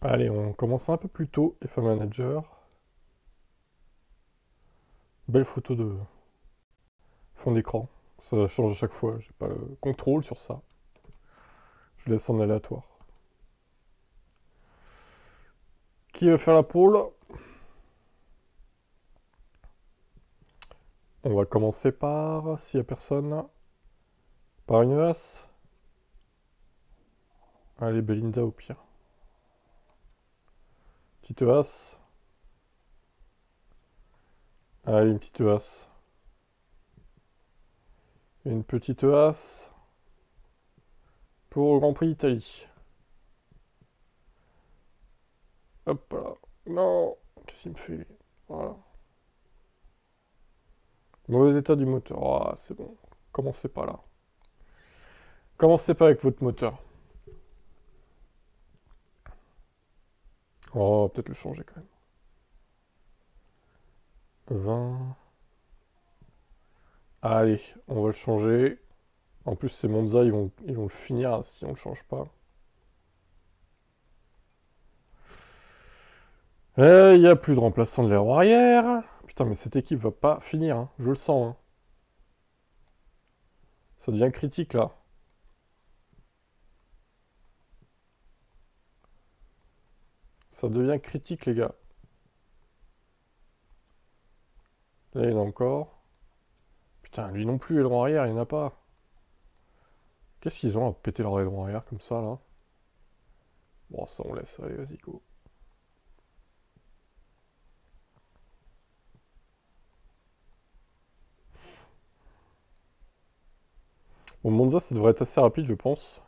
Allez, on commence un peu plus tôt, F1 Manager. Belle photo de fond d'écran. Ça change à chaque fois, j'ai pas le contrôle sur ça. Je laisse en aléatoire. Qui veut faire la pole? On va commencer par, s'il y a personne, par une as. Allez, Belinda au pire. Petite as. Allez, une petite as. Une petite as pour le Grand Prix d'Italie. Hop là. Non. Qu'est-ce qu'il me fait? Voilà. Mauvais état du moteur. Oh, c'est bon. Commencez pas là. Commencez pas avec votre moteur. Oh, peut-être le changer quand même. 20. Allez, on va le changer. En plus, c'est Monza, ils vont le finir hein, si on le change pas. Il n'y a plus de remplaçant de l'air arrière. Putain, mais cette équipe va pas finir, hein. Je le sens. Hein. Ça devient critique là. Ça devient critique, les gars. Là, il y en a encore. Putain, lui non plus, aileron arrière, il n'y en a pas. Qu'est-ce qu'ils ont à péter leur aileron arrière comme ça, là? Bon, ça, on laisse. Allez, vas-y, go. Bon, Monza, ça devrait être assez rapide, je pense.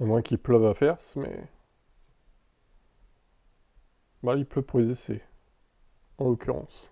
À moins qu'il pleuve à faire, mais... Bah, il pleut pour les essais, en l'occurrence.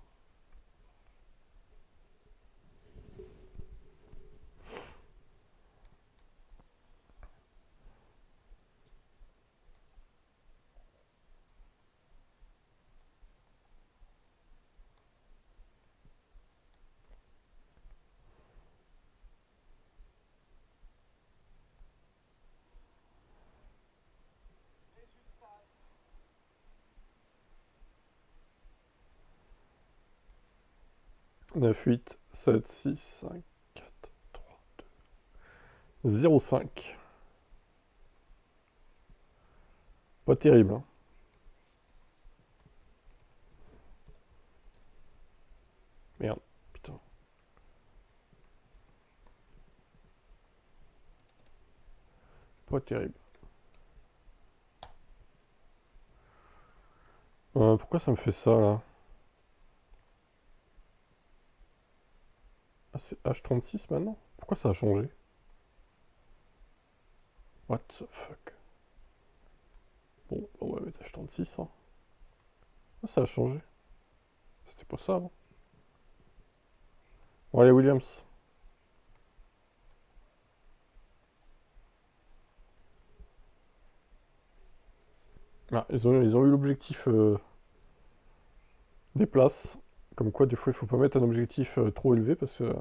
Neuf, 8, 7, 6, 5, 4, 3, 2, 0, 5. Pas terrible, hein. Merde, putain. Pas terrible. Pourquoi ça me fait ça, là? Ah, c'est H36 maintenant? Pourquoi ça a changé? What the fuck? Bon, on va mettre H36, hein. Ah, ça a changé. C'était pas ça avant. Bon, allez, Williams. Ah, ils ont eu l'objectif des places. Comme quoi, des fois, il faut pas mettre un objectif trop élevé parce que...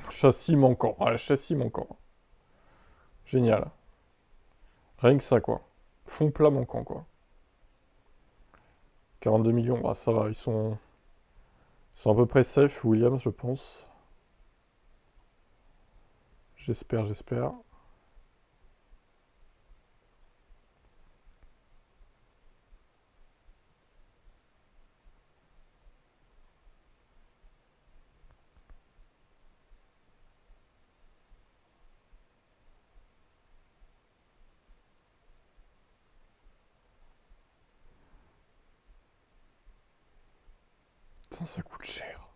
Châssis manquant. Ah, châssis manquant. Génial. Rien que ça, quoi. Fond plat manquant, quoi. 42 millions, ah, ça va, ils sont à peu près safe, Williams, je pense. J'espère, j'espère. Ça coûte cher.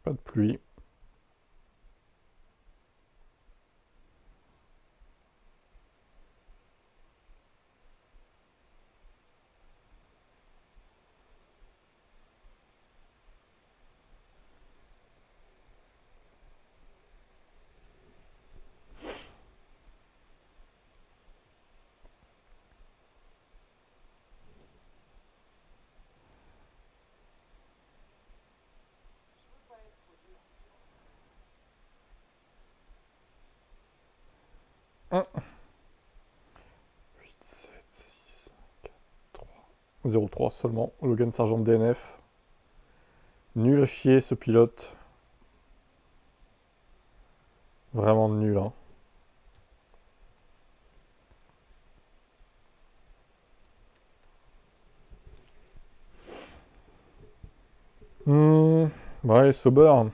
Pas de pluie. Un. 8, 7, 6, 4, 3. 0,3 seulement. Logan Sargent DNF. Nul à chier ce pilote. Vraiment nul, hein. Ouais, Sauber.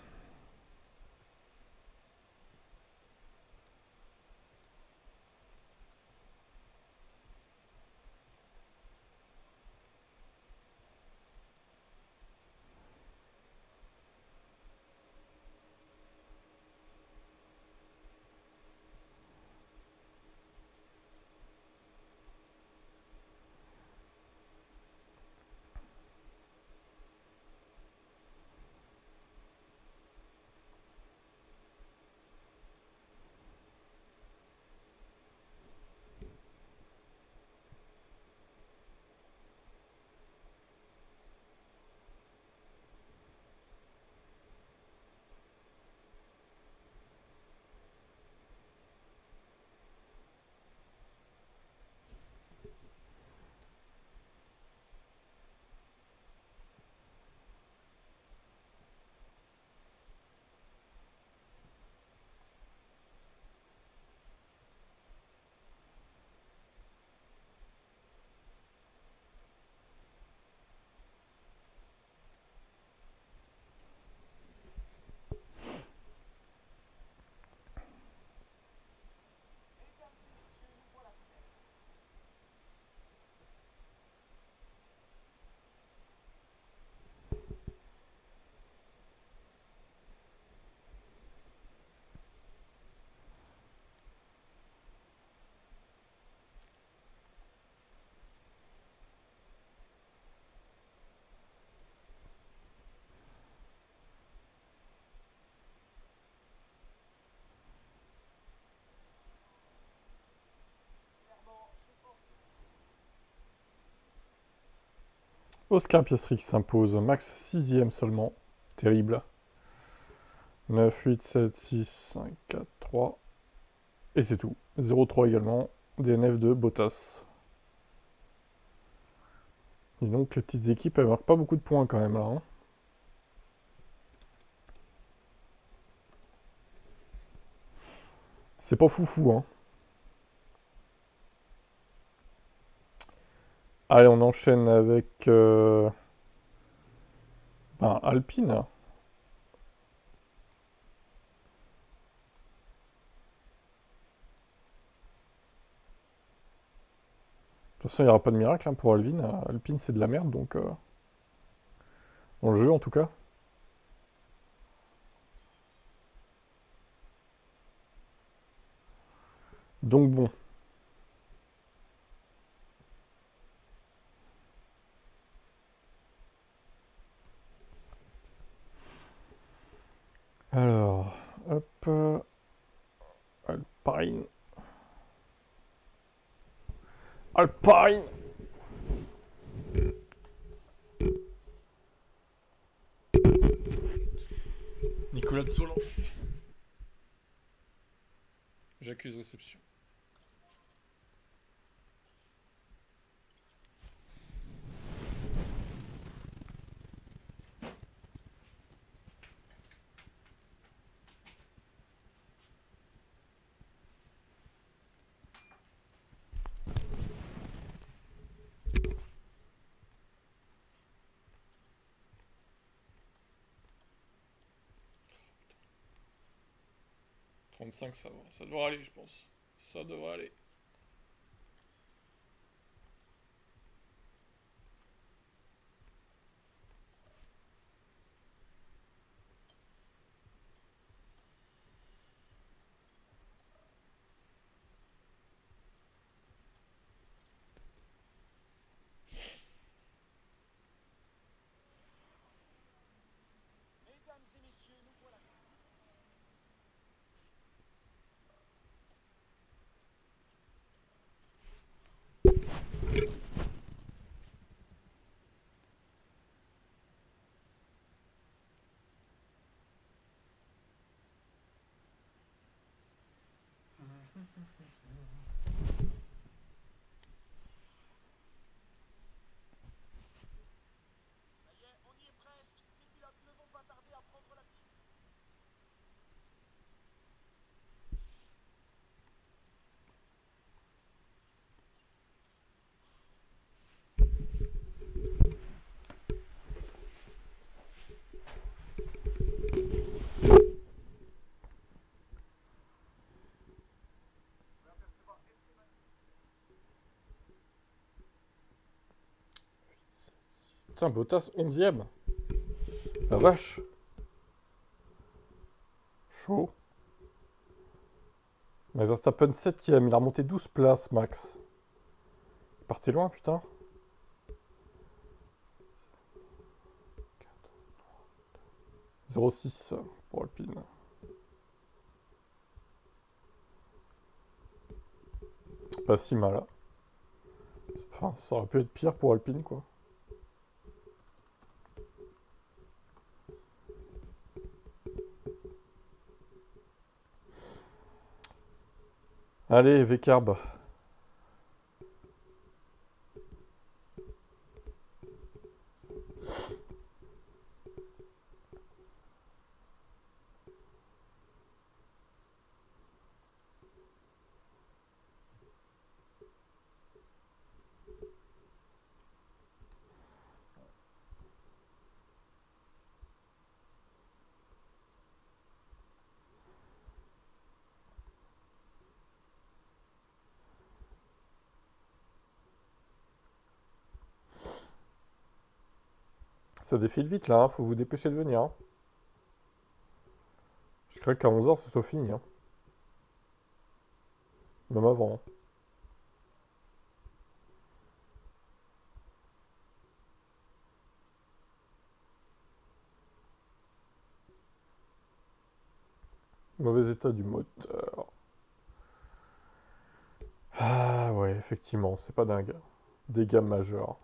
Oscar Piastri qui s'impose. Max 6ème seulement. Terrible. 9, 8, 7, 6, 5, 4, 3. Et c'est tout. 0,3 également. DNF de Bottas. Et donc les petites équipes, elles marquent pas beaucoup de points quand même là, hein. C'est pas foufou, hein. Allez, on enchaîne avec Alpine. De toute façon, il n'y aura pas de miracle, hein, pour Alvin. Alpine, c'est de la merde, donc... dans le jeu, en tout cas. Donc bon. Alors, hop... Alpine. Alpine. Nicolas de Solange. J'accuse réception. Trente-cinq, ça va. Ça devrait aller, je pense. Ça devrait aller. Putain, Bottas 11ème. La vache. Chaud. Mais Verstappen 7ème. Il a remonté 12 places, Max. Il partait loin, putain. 0,6 pour Alpine. Pas si mal. Hein. Enfin, ça aurait pu être pire pour Alpine, quoi. Allez, V-Carb. Ça défile vite là, hein. Faut vous dépêcher de venir. Hein. Je crois qu'à 11h, ce soit fini. Hein. Même avant. Hein. Mauvais état du moteur. Ah ouais, effectivement, c'est pas dingue. Dégâts majeurs.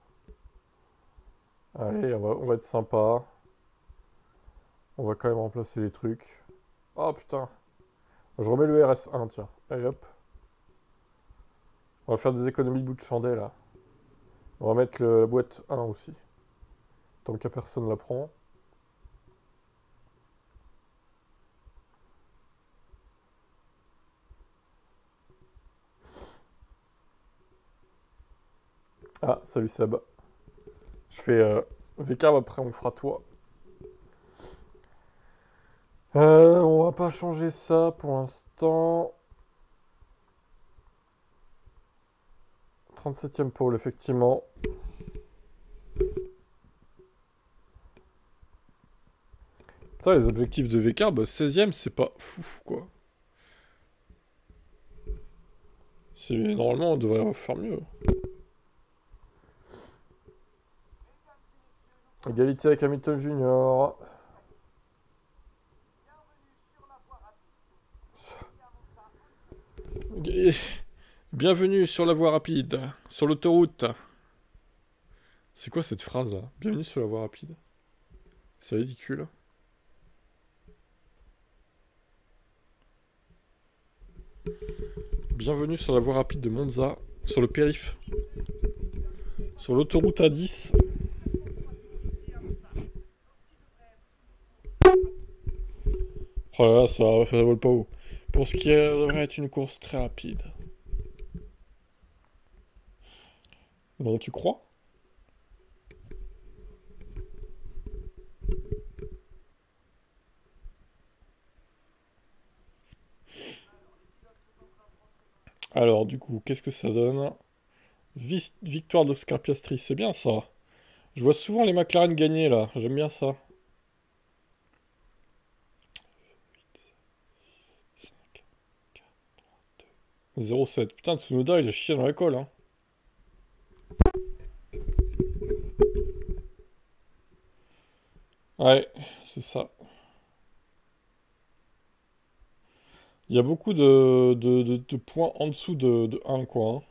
Allez, on va être sympa. On va quand même remplacer les trucs. Oh putain. Je remets le RS1, tiens. Allez hop. On va faire des économies de bout de chandelle là. On va mettre la boîte 1 aussi. Tant qu'à personne la prend. Ah, salut Seb. Je fais VCAM, après on fera toi. On va pas changer ça pour l'instant. 37ème pôle, effectivement. Putain, les objectifs de VCARB, 16ème, c'est pas fou, quoi. Normalement, on devrait faire mieux. Égalité avec Hamilton Junior. Bienvenue sur la voie rapide, sur l'autoroute. C'est quoi cette phrase là? Bienvenue sur la voie rapide. C'est ridicule. Bienvenue sur la voie rapide de Monza, sur le périph. Sur l'autoroute A10. Oh là là, ça vole pas haut. Pour ce qui devrait être une course très rapide. Non, tu crois? Alors, du coup, qu'est-ce que ça donne? Victoire d'Oscar Piastri, c'est bien ça. Je vois souvent les McLaren gagner là, j'aime bien ça. 5, 4, 3, 2, 0,7. Putain, Tsunoda, il a chié dans l'école, hein. Ouais, c'est ça. Il y a beaucoup de points en dessous de 1, quoi. Hein.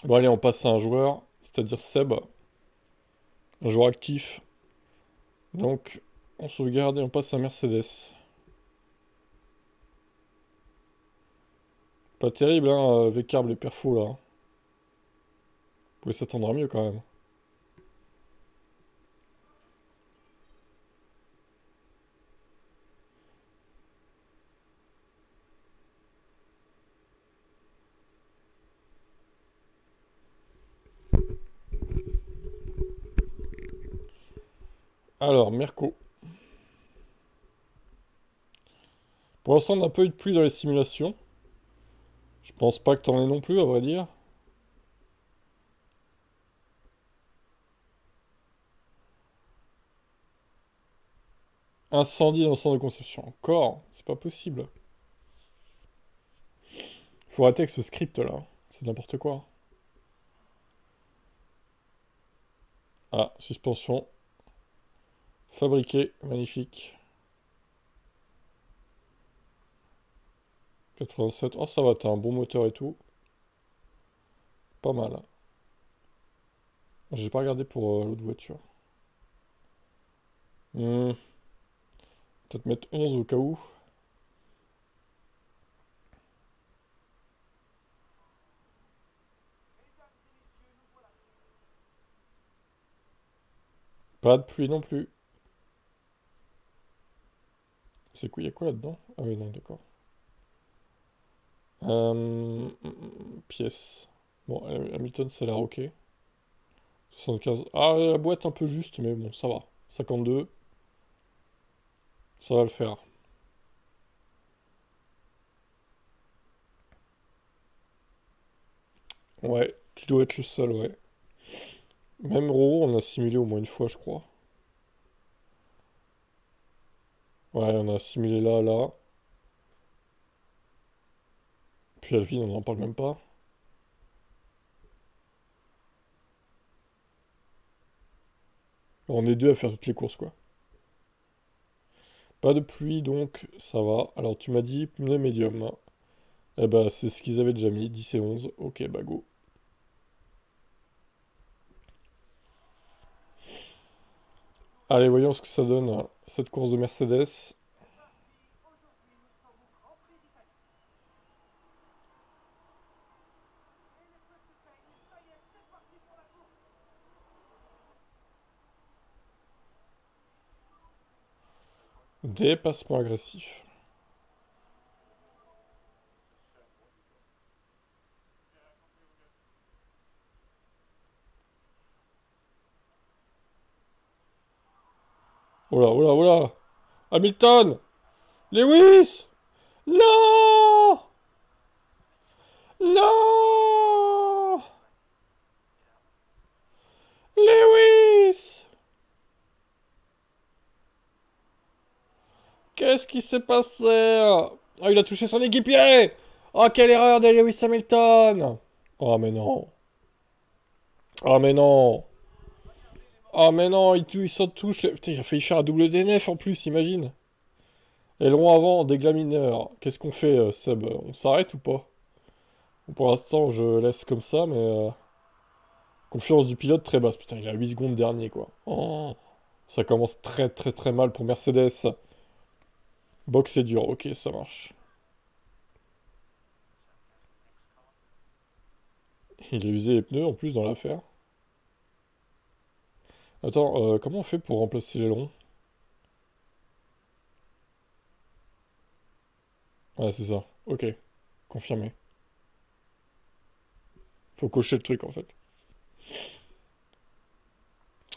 Bon, allez, on passe à un joueur, c'est-à-dire Seb. Un joueur actif. Donc, on sauvegarde et on passe à Mercedes. Pas terrible, hein, V-Carb, les perfos, là. Vous pouvez s'attendre à mieux, quand même. Alors, Merco. Pour l'instant, on n'a pas eu de pluie dans les simulations. Je pense pas que t'en aies non plus, à vrai dire. Incendie dans le centre de conception. Encore? C'est pas possible. Faut arrêter avec ce script là. C'est n'importe quoi. Ah, suspension. Fabriqué. Magnifique. 87. Oh, ça va, t'as un bon moteur et tout. Pas mal. J'ai pas regardé pour l'autre voiture. Peut-être mettre 11 au cas où. Pas de pluie non plus. C'est quoi, y a quoi là-dedans? Ah oui, non, d'accord. Pièce. Bon, Hamilton, ça a l'air ok. 75. Ah, la boîte un peu juste, mais bon, ça va. 52. Ça va le faire. Ouais, tu dois être le seul, ouais. Même row, on a simulé au moins une fois, je crois. Ouais, on a simulé là, là. Puis Alvin, on n'en parle même pas. On est deux à faire toutes les courses, quoi. Pas de pluie, donc ça va. Alors, tu m'as dit pneu médium. Eh bah, c'est ce qu'ils avaient déjà mis, 10 et 11. Ok, bah go. Allez, voyons ce que ça donne, cette course de Mercedes. Dépassement agressif. Oh là, oh là, oh là! Hamilton! Lewis! Non! Non! Lewis! Qu'est-ce qui s'est passé? Oh, il a touché son équipier! Oh, quelle erreur de Lewis Hamilton! Oh, mais non! Oh, mais non! Oh, mais non, il s'en touche. Putain, il a failli faire un double DNF en plus, imagine. Aileron avant, dégâts mineurs. Qu'est-ce qu'on fait, Seb? On s'arrête ou pas? Bon, pour l'instant, je laisse comme ça, mais... confiance du pilote très basse. Putain, il a 8 secondes dernier, quoi. Oh, ça commence très très très mal pour Mercedes. Box c'est dur, ok, ça marche. Il a usé les pneus en plus dans l'affaire. Attends, comment on fait pour remplacer l'aileron? Ouais, c'est ça. Ok, confirmé. Faut cocher le truc en fait.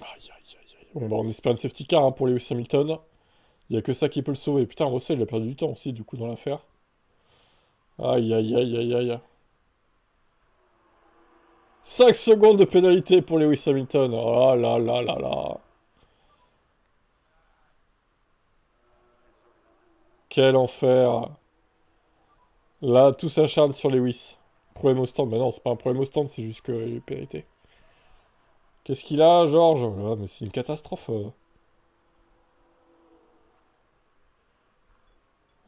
Aïe, aïe, aïe, aïe. Bon, bah, on espère une safety car hein, pour Lewis Hamilton. Il y a que ça qui peut le sauver. Putain, Russell, il a perdu du temps aussi, du coup, dans l'affaire. Aïe, aïe, aïe, aïe, aïe. 5 secondes de pénalité pour Lewis Hamilton. Oh là là là là. Quel enfer. Là, tout s'acharne sur Lewis. Problème au stand. Bah non, c'est pas un problème au stand, c'est juste qu'il y a eu pénalité. Qu'est-ce qu'il a, Georges? Oh là, mais c'est une catastrophe.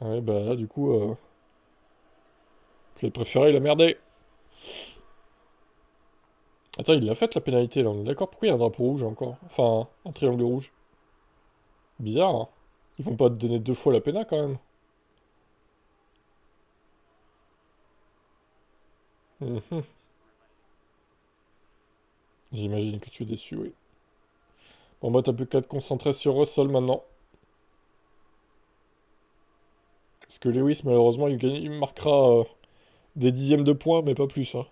Ouais, bah là, du coup, pilote préféré, il a merdé. Attends, il l'a faite la pénalité là, on est d'accord? Pourquoi il y a un drapeau rouge encore? Enfin, un triangle rouge. Bizarre, hein? Ils vont pas te donner deux fois la péna quand même. Mhm. J'imagine que tu es déçu, oui. Bon bah t'as plus qu'à te concentrer sur Russell maintenant. Parce que Lewis, malheureusement, il marquera des dixièmes de points, mais pas plus, hein.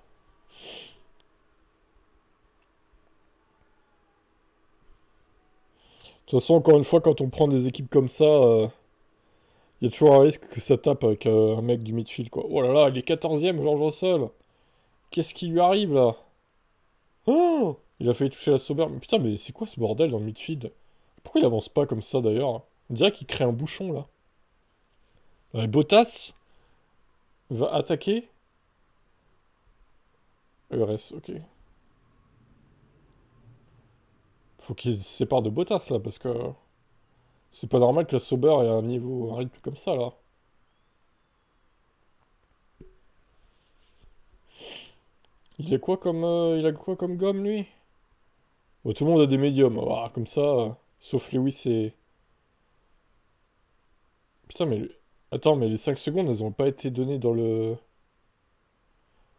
De toute façon, encore une fois, quand on prend des équipes comme ça, Il y a toujours un risque que ça tape avec un mec du midfield, quoi. Oh là là, il est 14ème, George Russell. Qu'est-ce qui lui arrive, là? Oh! Il a failli toucher la Sauber. Mais putain, mais c'est quoi ce bordel dans le midfield? Pourquoi il avance pas comme ça, d'ailleurs? On dirait qu'il crée un bouchon, là. Bottas va attaquer. ERS, ok. Faut qu'il se sépare de Bottas, là, parce que... C'est pas normal que la Sauber ait un niveau, un rythme comme ça, là. Il a quoi comme gomme, lui? Bon, tout le monde a des médiums. Ah, comme ça, sauf Lewis et... Putain, mais... Attends, mais les 5 secondes, elles ont pas été données dans le...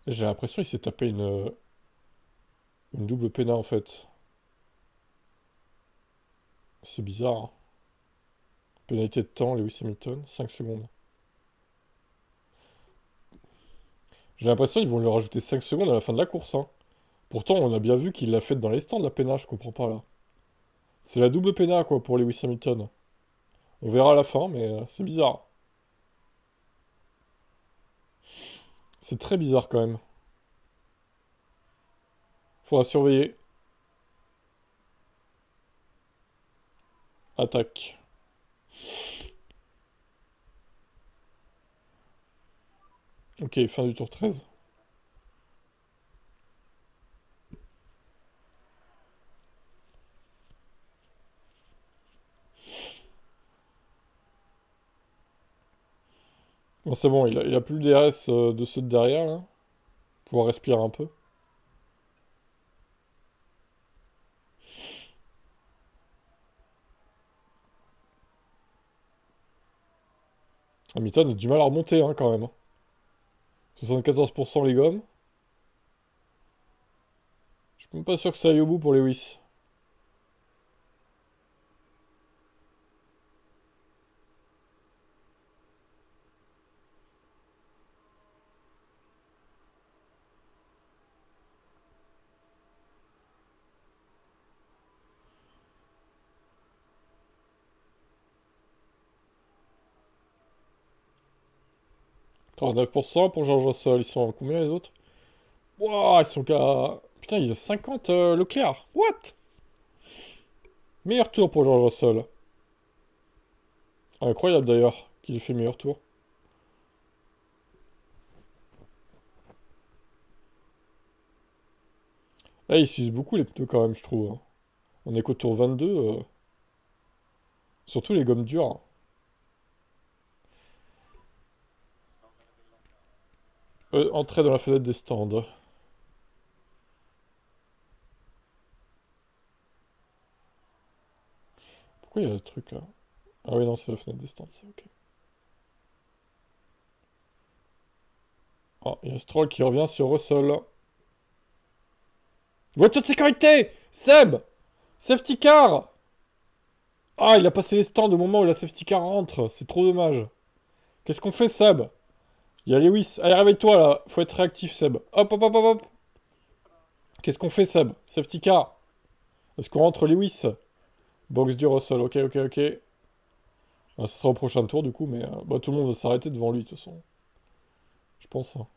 J'ai l'impression qu'il s'est tapé une double péna, en fait. C'est bizarre, hein. Pénalité de temps, Lewis Hamilton, 5 secondes. J'ai l'impression qu'ils vont lui rajouter 5 secondes à la fin de la course, hein. Pourtant, on a bien vu qu'il l'a fait dans les stands, la péna, je comprends pas, là. C'est la double péna, quoi, pour Lewis Hamilton. On verra à la fin, mais c'est bizarre. C'est très bizarre, quand même. Faudra surveiller. Attaque. Ok, fin du tour 13. Bon, c'est bon, il a plus le DRS de ceux de derrière, là. Pouvoir respirer un peu. Hamilton a du mal à remonter, hein, quand même, hein. 74% les gommes. Je suis même pas sûr que ça aille au bout pour Lewis. .39% pour George Russell. Ils sont à combien les autres? Wouah, ils sont qu'à... Putain, il y a 50 Leclerc. What? Meilleur tour pour George Russell. Incroyable d'ailleurs qu'il ait fait meilleur tour. Là, ils s'usent beaucoup les pneus quand même, je trouve, hein. On est qu'au tour 22. Surtout les gommes dures, hein. Entrée dans la fenêtre des stands. Pourquoi il y a le truc là? Ah oui, non, c'est la fenêtre des stands, c'est ok. Ah, il y a Stroll qui revient sur Russell. Voiture de sécurité! Seb! Safety car! Ah, il a passé les stands au moment où la safety car rentre. C'est trop dommage. Qu'est-ce qu'on fait, Seb? Il y a Lewis. Allez, réveille-toi là. Faut être réactif, Seb. Hop, hop, hop, hop, hop. Qu'est-ce qu'on fait, Seb? Safety car. Est-ce qu'on rentre Lewis? Box du Russell. Ok, ok, ok. Ah, ce sera au prochain tour, du coup, mais bah, tout le monde va s'arrêter devant lui, de toute façon. Je pense, hein.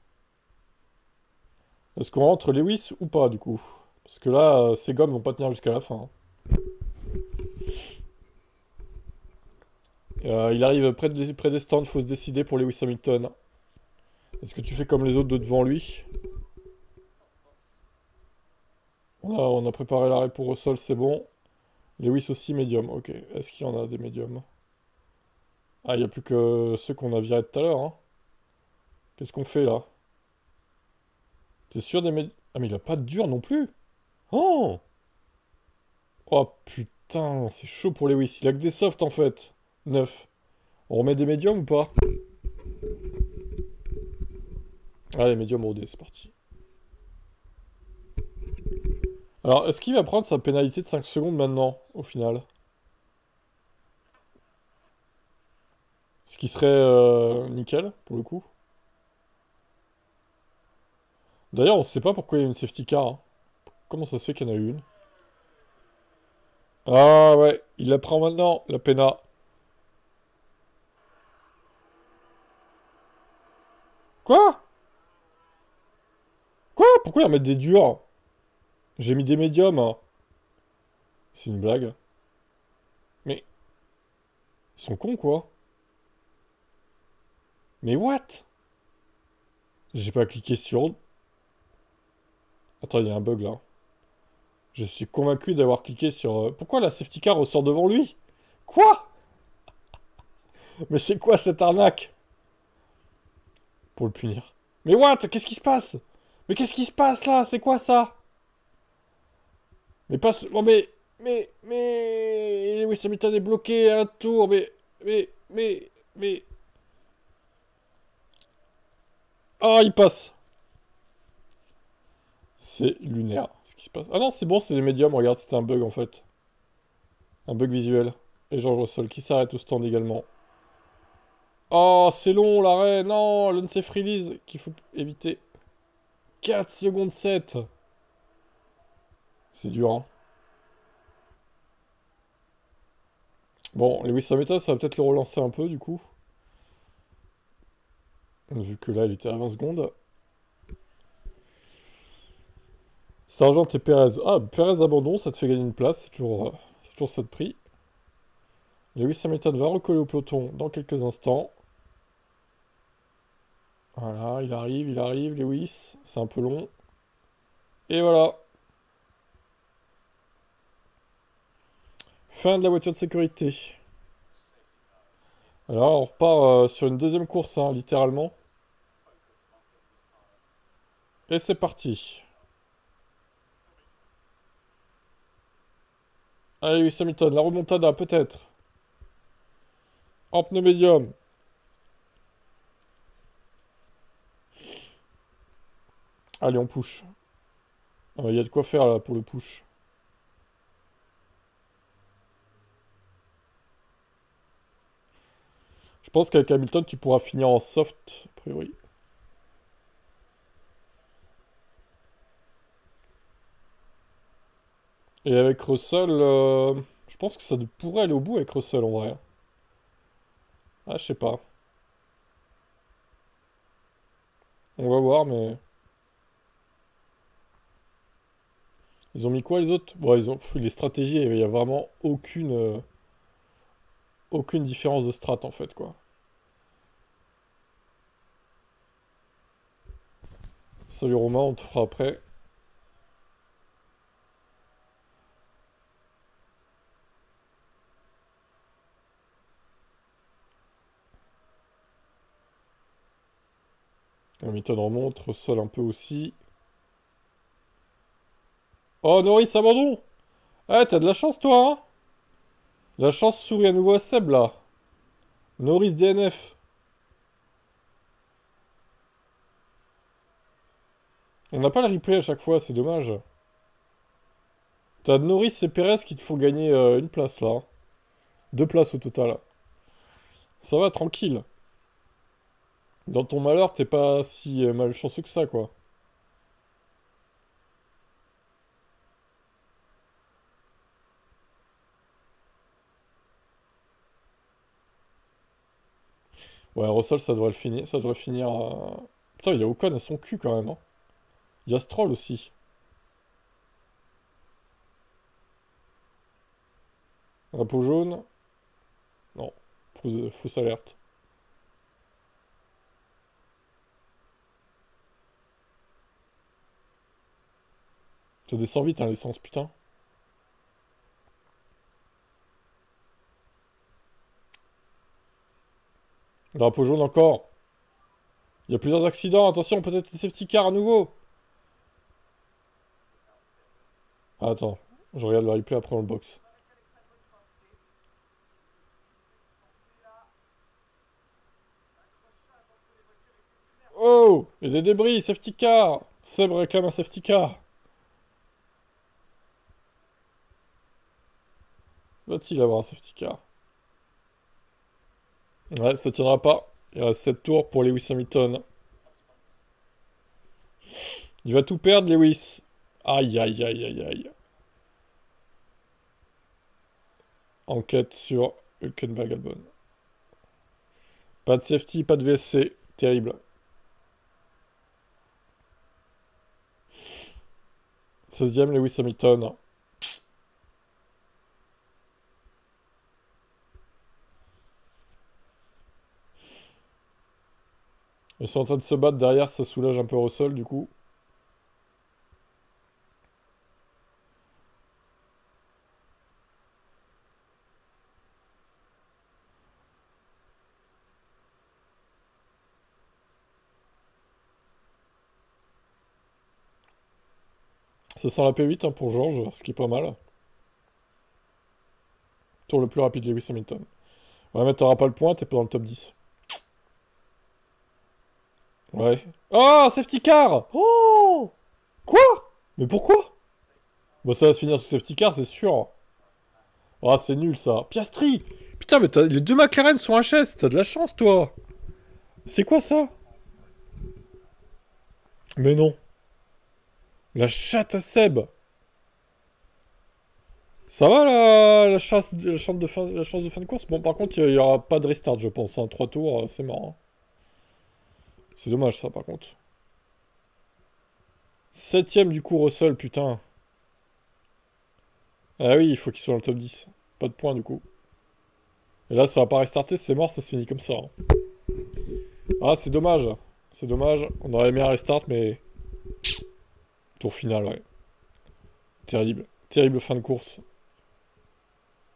Est-ce qu'on rentre Lewis ou pas, du coup? Parce que là, ces gommes vont pas tenir jusqu'à la fin, hein. Il arrive près des stands, faut se décider pour Lewis Hamilton. Est-ce que tu fais comme les autres de devant lui? On a préparé l'arrêt pour Russell, c'est bon. Lewis aussi, médium, ok. Est-ce qu'il y en a des médiums? Ah, il n'y a plus que ceux qu'on a virés tout à l'heure, hein. Qu'est-ce qu'on fait, là? T'es sûr des médiums? Ah, mais il a pas de dur non plus. Oh! Oh, putain, c'est chaud pour Lewis. Il a que des softs, en fait. 9. On remet des médiums ou pas? Allez, médium rodé, c'est parti. Alors, est-ce qu'il va prendre sa pénalité de 5 secondes maintenant, au final? Ce qui serait nickel, pour le coup. D'ailleurs, on sait pas pourquoi il y a une safety car, hein. Comment ça se fait qu'il y en a eu une? Ah ouais, il la prend maintenant, la péna. Quoi? Quoi? Pourquoi ils remettent des durs? J'ai mis des médiums, hein. C'est une blague. Mais, ils sont cons, quoi. Mais what? J'ai pas cliqué sur... Attends, il y a un bug, là. Je suis convaincu d'avoir cliqué sur... Pourquoi la safety car ressort devant lui? Quoi? Mais c'est quoi cette arnaque? Pour le punir. Mais what? Qu'est-ce qui se passe? Mais qu'est-ce qui se passe, là? C'est quoi, ça? Mais pas... Oh, mais... Oui, ça m'étonne est bloqué à un tour, mais... Ah, il passe. C'est lunaire, ce qui se passe. Ah non, c'est bon, c'est les médiums, regarde, c'était un bug, en fait. Un bug visuel. Et George Russell qui s'arrête au stand également. Oh, c'est long l'arrêt. Non, l'unsafe release qu'il faut éviter. 4 secondes 7. C'est dur, hein. Bon, Lewis Hamilton, ça va peut-être le relancer un peu, du coup. Vu que là, il était à 20 secondes. Sargent et Perez. Ah, Perez abandon, ça te fait gagner une place. C'est toujours ça de prix. Lewis Hamilton va recoller au peloton dans quelques instants. Voilà, il arrive, Lewis. C'est un peu long. Et voilà. Fin de la voiture de sécurité. Alors, on repart sur une deuxième course, hein, littéralement. Et c'est parti. Allez, Lewis Hamilton, la remontada, peut-être. En pneu médium. Allez, on push. Il y a de quoi faire, là, pour le push. Je pense qu'avec Hamilton, tu pourras finir en soft, a priori. Et avec Russell, je pense que ça pourrait aller au bout avec Russell, en vrai. Ah, je sais pas. On va voir, mais... Ils ont mis quoi, les autres? Bon, ils ont... les stratégies, il y a vraiment aucune différence de strat, en fait, quoi. Salut Romain, on te fera après. Hamilton remonte, Russell un peu aussi. Oh, Norris, abandon! Ah, t'as de la chance, toi, hein? La chance sourit à nouveau à Seb, là. Norris DNF. On n'a pas le replay à chaque fois, c'est dommage. T'as Norris et Perez qui te font gagner une place, là. 2 places au total. Ça va, tranquille. Dans ton malheur, t'es pas si malchanceux que ça, quoi. Ouais, Russell, ça devrait le finir. Ça devrait finir. Putain, il y a Ocon à son cul quand même, hein. Il y a Stroll aussi. Drapeau jaune. Non. Fausse alerte. Ça descend vite, hein, l'essence, putain. Drapeau jaune encore. Il y a plusieurs accidents. Attention, peut-être une safety car à nouveau. Ah, attends. Je regarde le replay après dans le box. Oh! Il y a des débris, safety car! Seb réclame un safety car. Va-t-il avoir un safety car? Ouais, ça tiendra pas. Il reste 7 tours pour Lewis Hamilton. Il va tout perdre, Lewis. Aïe, aïe, aïe, aïe, aïe. Enquête sur Hülkenberg Albon. Pas de safety, pas de VSC. Terrible. 16e, Lewis Hamilton. Ils sont en train de se battre derrière, ça soulage un peu Russell du coup. Ça sent la P8 hein, pour Georges, ce qui est pas mal. Tour le plus rapide Lewis Hamilton. Ouais, mais t'auras pas le point, t'es pas dans le top 10. Ouais. Oh, safety car! Oh! Quoi? Mais pourquoi? Bon, ça va se finir sous safety car, c'est sûr. Ah, c'est nul ça. Piastri! Putain, mais les deux McLaren sont HS, t'as de la chance, toi! C'est quoi ça? Mais non. La chatte à Seb! Ça va la chance de fin de course? Bon, par contre, il y aura pas de restart, je pense. Hein. 3 tours, c'est marrant. C'est dommage, ça, par contre. 7ème du coup, Russell, putain. Ah oui, il faut qu'il soit dans le top 10. Pas de points, du coup. Et là, ça va pas restarter, c'est mort, ça se finit comme ça. Hein. Ah, c'est dommage. C'est dommage. On aurait aimé un restart, mais... Tour final, ouais. Terrible. Terrible fin de course.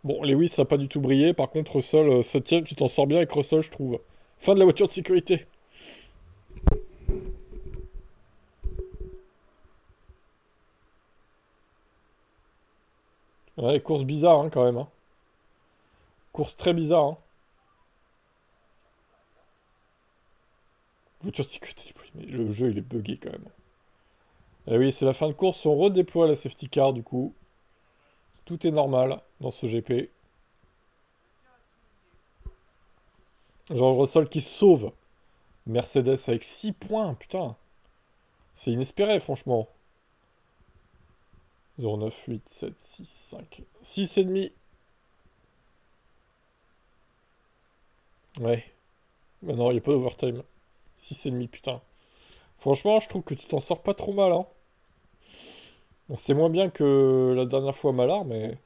Bon, Lewis, ça a pas du tout brillé. Par contre, Russell, 7ème, tu t'en sors bien avec Russell, je trouve. Fin de la voiture de sécurité. Ouais, course bizarre, hein, quand même. Hein. Course très bizarre, hein. Voiture de sécurité, mais le jeu, il est buggé, quand même. Et oui, c'est la fin de course, on redéploie la safety car, du coup. Tout est normal dans ce GP. George Russell qui sauve Mercedes avec 6 points, putain. C'est inespéré, franchement. 0, 9, 8, 7, 6, 5. 6 et demi. Ouais. Mais non, il n'y a pas d'overtime. 6 et demi, putain. Franchement, je trouve que tu t'en sors pas trop mal, hein. Bon, c'est moins bien que la dernière fois à Malard, mais...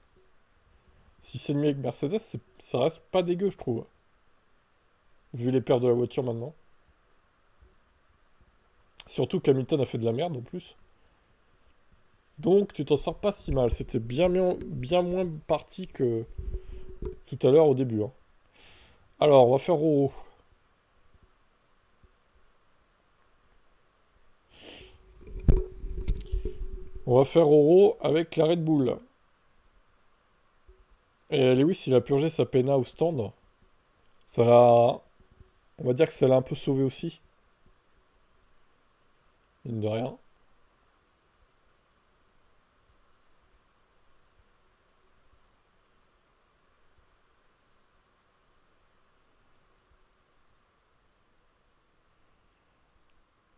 6 et demi avec Mercedes, ça reste pas dégueu, je trouve. Vu les pertes de la voiture maintenant. Surtout qu'Hamilton a fait de la merde en plus. Donc tu t'en sors pas si mal. C'était bien moins parti que tout à l'heure au début. Hein. Alors, on va faire Roro. On va faire Roro avec la Red Bull. Et Lewis, il a purgé sa Pena au stand. Ça l'a... On va dire que ça l'a un peu sauvé aussi. Mine de rien.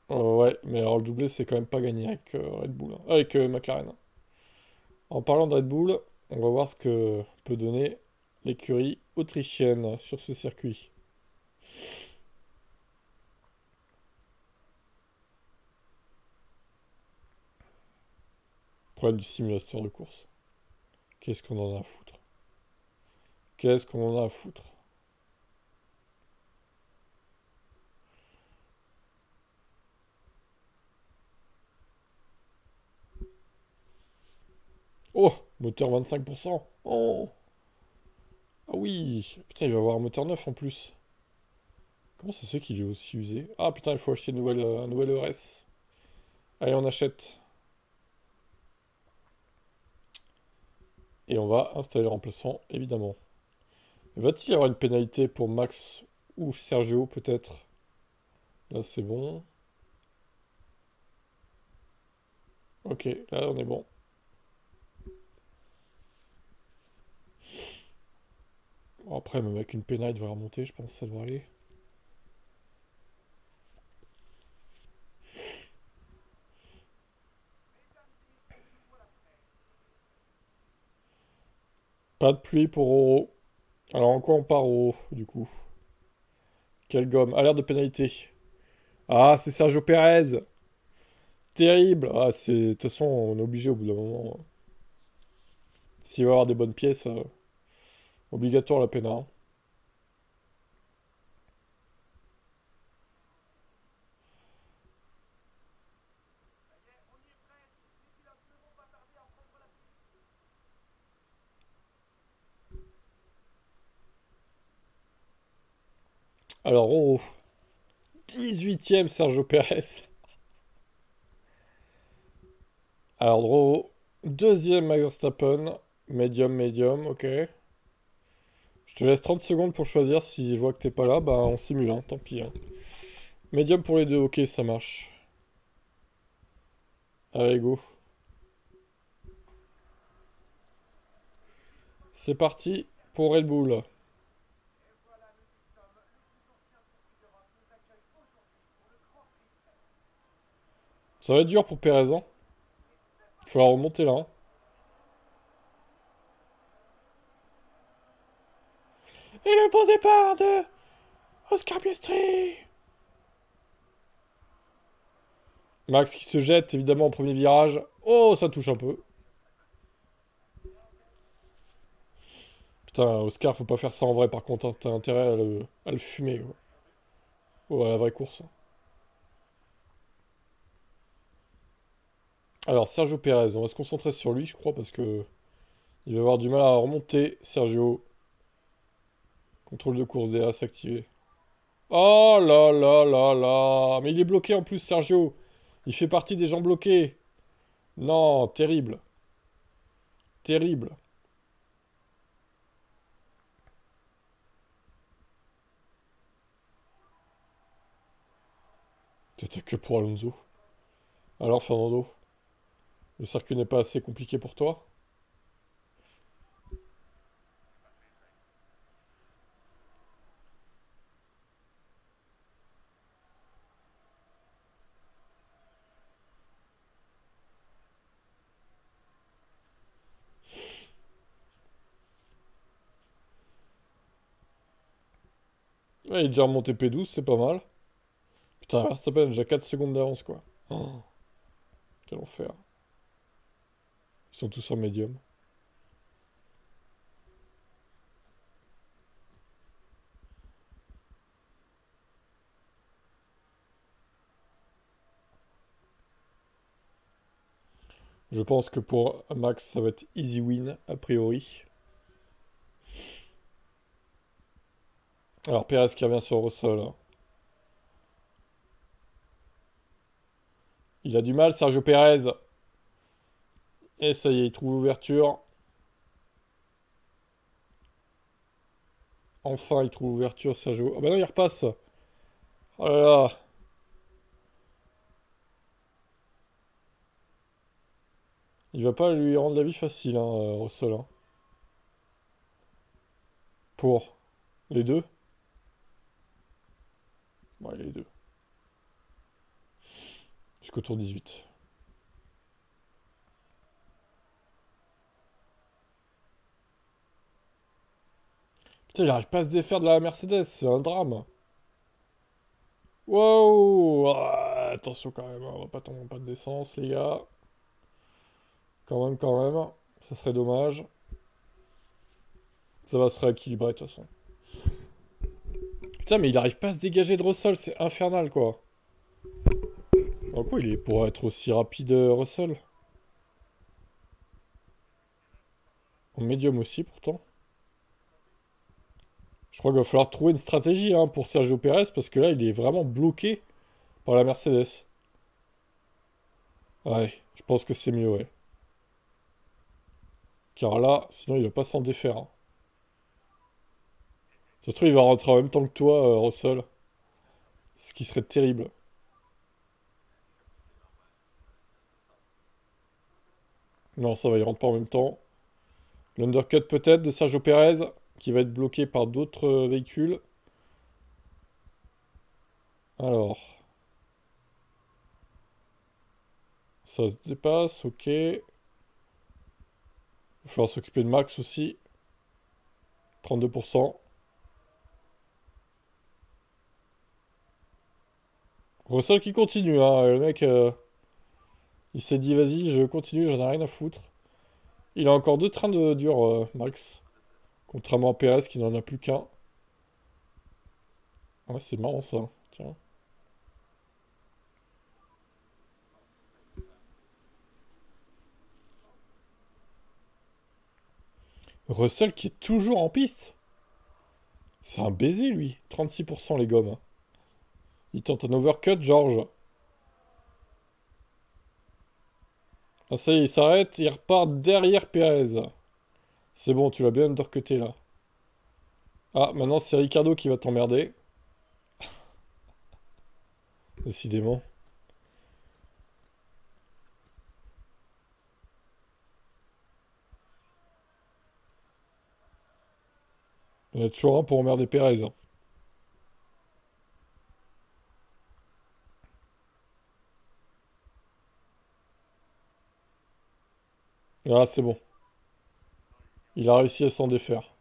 Ouais, mais alors le doublé, c'est quand même pas gagné avec Red Bull. Hein. Avec McLaren. En parlant de Red Bull, on va voir ce que peut donner l'écurie autrichienne sur ce circuit. Problème du simulateur de course. Qu'est-ce qu'on en a à foutre? Qu'est-ce qu'on en a à foutre? Oh, moteur 25%. Oh, ah oui. Putain, il va avoir un moteur neuf en plus. Comment ça se fait qu'il est aussi usé? Ah putain, il faut acheter un nouvel ERS. Allez, on achète. Et on va installer le remplaçant, évidemment. Va-t-il y avoir une pénalité pour Max ou Sergio, peut-être? Là, c'est bon. Ok, là, on est bon. Bon, après, même avec une pénalité, il va remonter, je pense que ça devrait aller. Pas de pluie pour Oro. Alors, en quoi on part Oro, du coup? Quelle gomme? Alerte de pénalité. Ah, c'est Sergio Pérez. Terrible. Ah, c'est... De toute façon, on est obligé au bout d'un moment. S'il va y avoir des bonnes pièces, obligatoire la peine, hein. Alors, en haut, 18ème Sergio Pérez. Alors, en haut, deuxième Max Verstappen. Medium, medium, ok. Je te laisse 30 secondes pour choisir. Si je vois que t'es pas là, bah on simule, hein, tant pis, hein. Medium pour les deux, ok, ça marche. Allez, go. C'est parti pour Red Bull. Ça va être dur pour Pérez, hein. Il faut la remonter là, hein. Et le bon départ de Oscar Piastri. Max qui se jette évidemment au premier virage. Oh, ça touche un peu. Putain, Oscar, faut pas faire ça en vrai par contre, hein. T'as intérêt à le fumer, quoi. Oh, à la vraie course. Alors, Sergio Pérez, on va se concentrer sur lui, je crois, parce que il va avoir du mal à remonter. Sergio, contrôle de course DRS activé. Oh là là là là. Mais il est bloqué en plus, Sergio. Il fait partie des gens bloqués. Non, terrible. Terrible. C'était que pour Alonso. Alors, Fernando, le circuit n'est pas assez compliqué pour toi? Ouais, il est déjà remonté P12, c'est pas mal. Putain, Verstappen a déjà 4 secondes d'avance, quoi. Oh, quel enfer. Ils sont tous en médium. Je pense que pour Max, ça va être easy win, a priori. Alors, Perez qui revient sur Russell, là. Il a du mal, Sergio Perez. Et ça y est, il trouve l'ouverture. Enfin, il trouve l'ouverture, Sergio. Ah bah non, il repasse. Oh là là. Il va pas lui rendre la vie facile, hein, Russell, hein. Pour les deux. Ouais, les deux. Jusqu'au tour 18. Putain, il arrive pas à se défaire de la Mercedes, c'est un drame. Wow! Ah, attention quand même, hein, on va pas tomber en panne d'essence, les gars. Quand même, quand même. Ça serait dommage. Ça va se rééquilibrer de toute façon. Putain, mais il arrive pas à se dégager de Russell, c'est infernal quoi. En quoi il est pour être aussi rapide, Russell? En médium aussi pourtant. Je crois qu'il va falloir trouver une stratégie, hein, pour Sergio Perez parce que là il est vraiment bloqué par la Mercedes. Ouais, je pense que c'est mieux, ouais. Car là, sinon il va pas s'en défaire, hein. Ça se trouve, il va rentrer en même temps que toi, Russell. Ce qui serait terrible. Non, ça va, il rentre pas en même temps. L'undercut peut-être de Sergio Perez, qui va être bloqué par d'autres véhicules. Alors, ça se dépasse, ok. Il va falloir s'occuper de Max aussi. 32%. Russell qui continue, hein. Le mec, Il s'est dit, vas-y, je continue, j'en ai rien à foutre. Il a encore deux trains de dur, Max. Contrairement à Perez qui n'en a plus qu'un. Ouais, c'est marrant ça. Tiens. Russell qui est toujours en piste. C'est un baiser, lui. 36% les gommes, hein. Il tente un overcut, George. Ah, ça y est, il s'arrête. Il repart derrière Perez. C'est bon, tu l'as bien undercuté, là. Ah, maintenant, c'est Ricardo qui va t'emmerder. Décidément. Il y en a toujours un pour emmerder Perez, hein. Ah, c'est bon. Il a réussi à s'en défaire.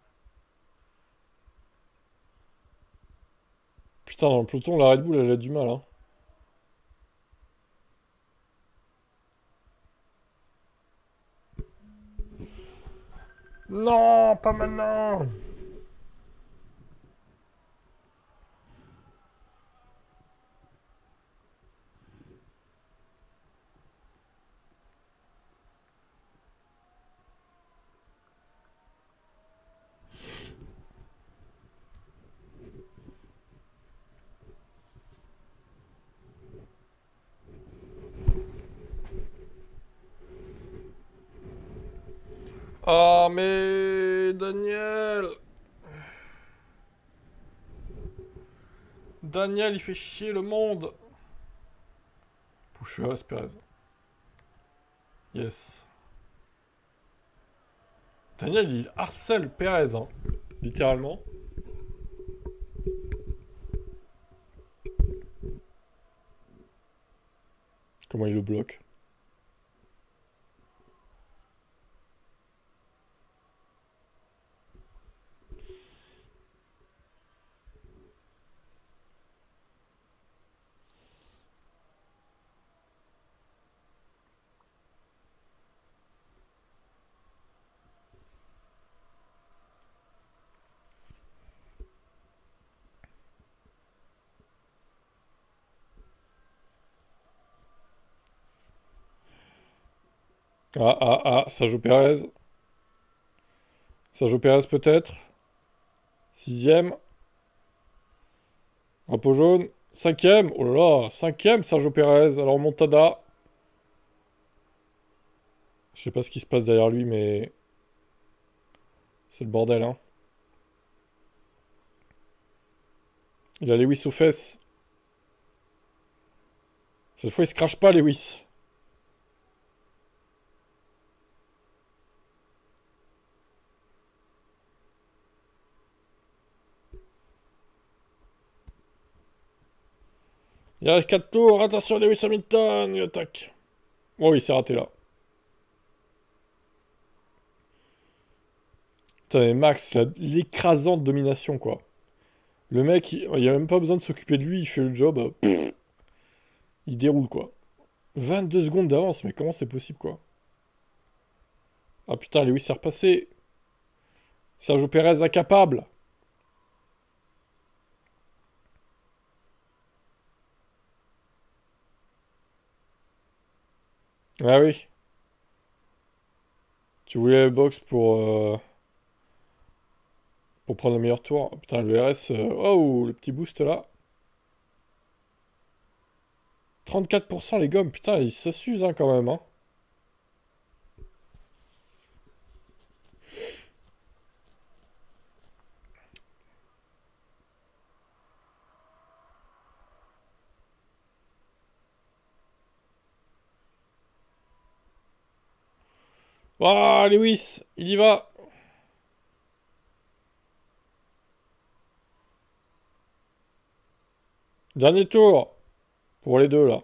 Putain, dans le peloton, la Red Bull, elle a du mal, hein. Non, pas maintenant. Ah, mais... Daniel... Daniel, il fait chier le monde. Puchas, Perez. Yes. Daniel, il harcèle Perez, hein. Littéralement. Comment il le bloque. Ah, ah, ah, Sergio Perez. Sergio Perez peut-être. Sixième. Drapeau jaune. Cinquième. Oh là là, cinquième Sergio Perez. Alors Montada. Je sais pas ce qui se passe derrière lui, mais... C'est le bordel, hein. Il a Lewis aux fesses. Cette fois, il se crache pas, Lewis. Il reste 4 tours. Attention, Lewis Hamilton. Il attaque. Oh, il s'est raté là. Putain, mais Max, il a l'écrasante domination, quoi. Le mec, il a même pas besoin de s'occuper de lui. Il fait le job. Il déroule, quoi. 22 secondes d'avance, mais comment c'est possible, quoi? Ah putain, Lewis s'est repassé. Sergio Perez incapable. Ah oui. Tu voulais le box pour prendre le meilleur tour. Putain, le RS... Oh, le petit boost là. 34% les gommes. Putain, ils s'usent hein, quand même. Hein. Ah, Lewis, il y va. Dernier tour. Pour les deux là.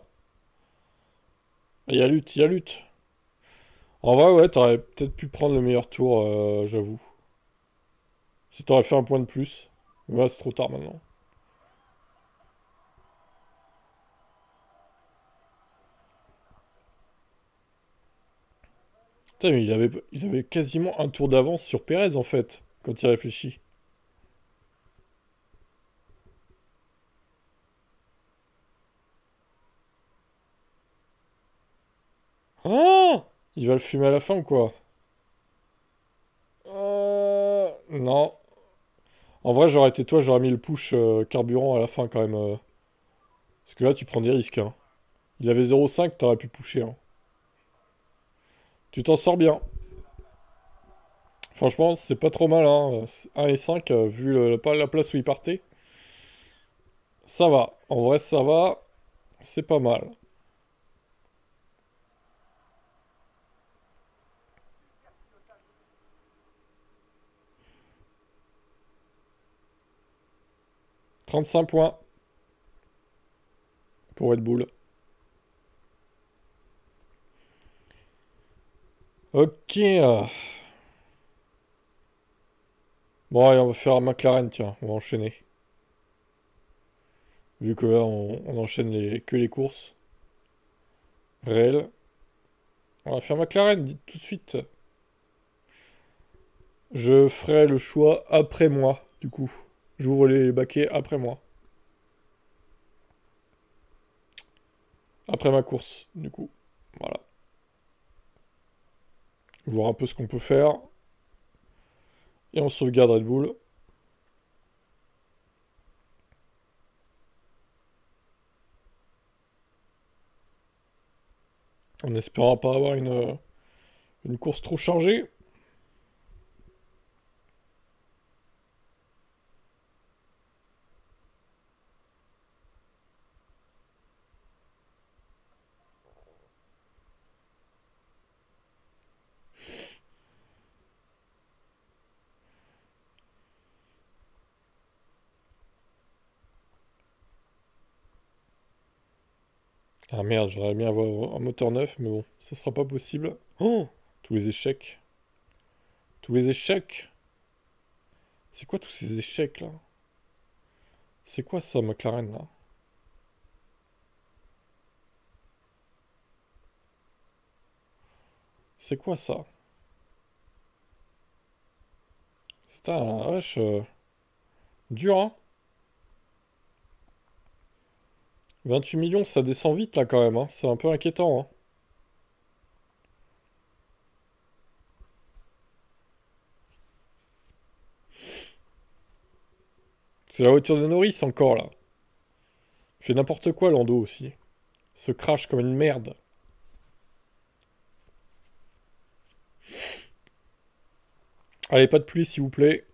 Il y a lutte, il y a lutte. En vrai, ouais, t'aurais peut-être pu prendre le meilleur tour, j'avoue. Si t'aurais fait un point de plus. Mais ouais, c'est trop tard maintenant. Putain, mais il avait quasiment un tour d'avance sur Pérez, en fait, quand il réfléchit. Ah! Il va le fumer à la fin ou quoi? Non. En vrai, j'aurais été toi, j'aurais mis le push carburant à la fin quand même. Parce que là, tu prends des risques, hein. Il avait 0,5, t'aurais pu pusher, hein. Tu t'en sors bien. Franchement, c'est pas trop mal, hein. 1 et 5, vu la place où il partait. Ça va. En vrai, ça va. C'est pas mal. « 35 points pour Red Bull. Ok. Bon, allez, on va faire un McLaren, tiens. On va enchaîner. Vu que là, on enchaîne que les courses. Réel. On va faire McLaren, dites tout de suite. Je ferai le choix après moi, du coup. J'ouvre les baquets après moi. Après ma course, du coup. Voilà. Voir un peu ce qu'on peut faire. Et on sauvegarde Red Bull. En espérant pas avoir une course trop chargée. Ah merde, j'aurais bien avoir un moteur neuf, mais bon, ça sera pas possible. Oh! Tous les échecs. Tous les échecs. C'est quoi tous ces échecs là? C'est quoi ça, McLaren là? C'est quoi ça? C'est un wesh. Dur, hein? 28 millions, ça descend vite là quand même, hein. C'est un peu inquiétant, hein. C'est la voiture de Norris encore là. Il fait n'importe quoi Lando aussi. Il se crache comme une merde. Allez, pas de pluie s'il vous plaît.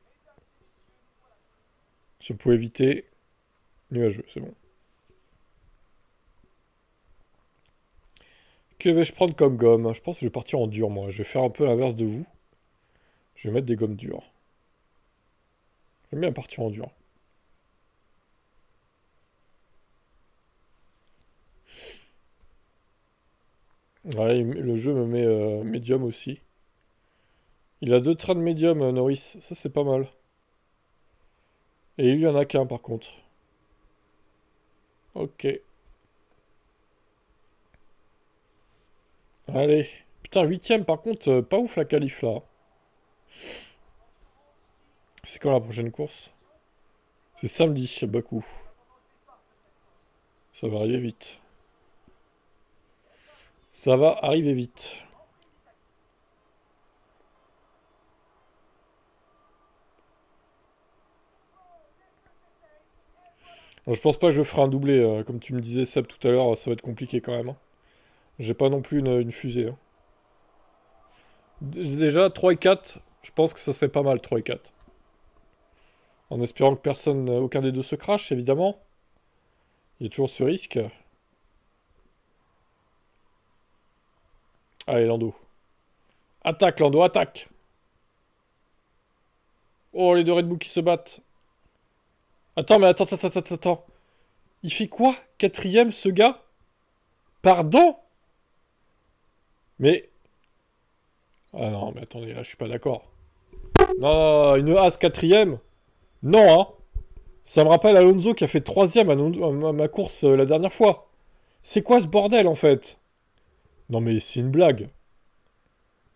Si on pouvait éviter. Nuageux, c'est bon. Que vais-je prendre comme gomme? Je pense que je vais partir en dur moi. Je vais faire un peu l'inverse de vous. Je vais mettre des gommes dures. J'aime bien partir en dur. Ouais, le jeu me met médium aussi. Il a 2 trains de médium, Norris. Ça, c'est pas mal. Et il y en a qu'un, par contre. Ok. Allez. Putain, 8ème, par contre, pas ouf la qualif, là. C'est quand la prochaine course? C'est samedi, à Bakou. Ça va arriver vite. Ça va arriver vite. Alors, je pense pas que je ferai un doublé. Comme tu me disais, Seb, tout à l'heure, ça va être compliqué quand même, hein. J'ai pas non plus une fusée, hein. Déjà, 3 et 4, je pense que ça serait pas mal, 3 et 4. En espérant que personne, aucun des deux se crache, évidemment. Il y a toujours ce risque. Allez, Lando. Attaque, Lando, attaque! Oh, les deux Red Bull qui se battent. Attends, mais attends. Il fait quoi? Quatrième, ce gars? Pardon? Mais... Ah non, mais attendez, là, je suis pas d'accord. Non, une As quatrième? Non, hein. Ça me rappelle Alonso qui a fait troisième à ma course la dernière fois. C'est quoi ce bordel, en fait? Non, mais c'est une blague.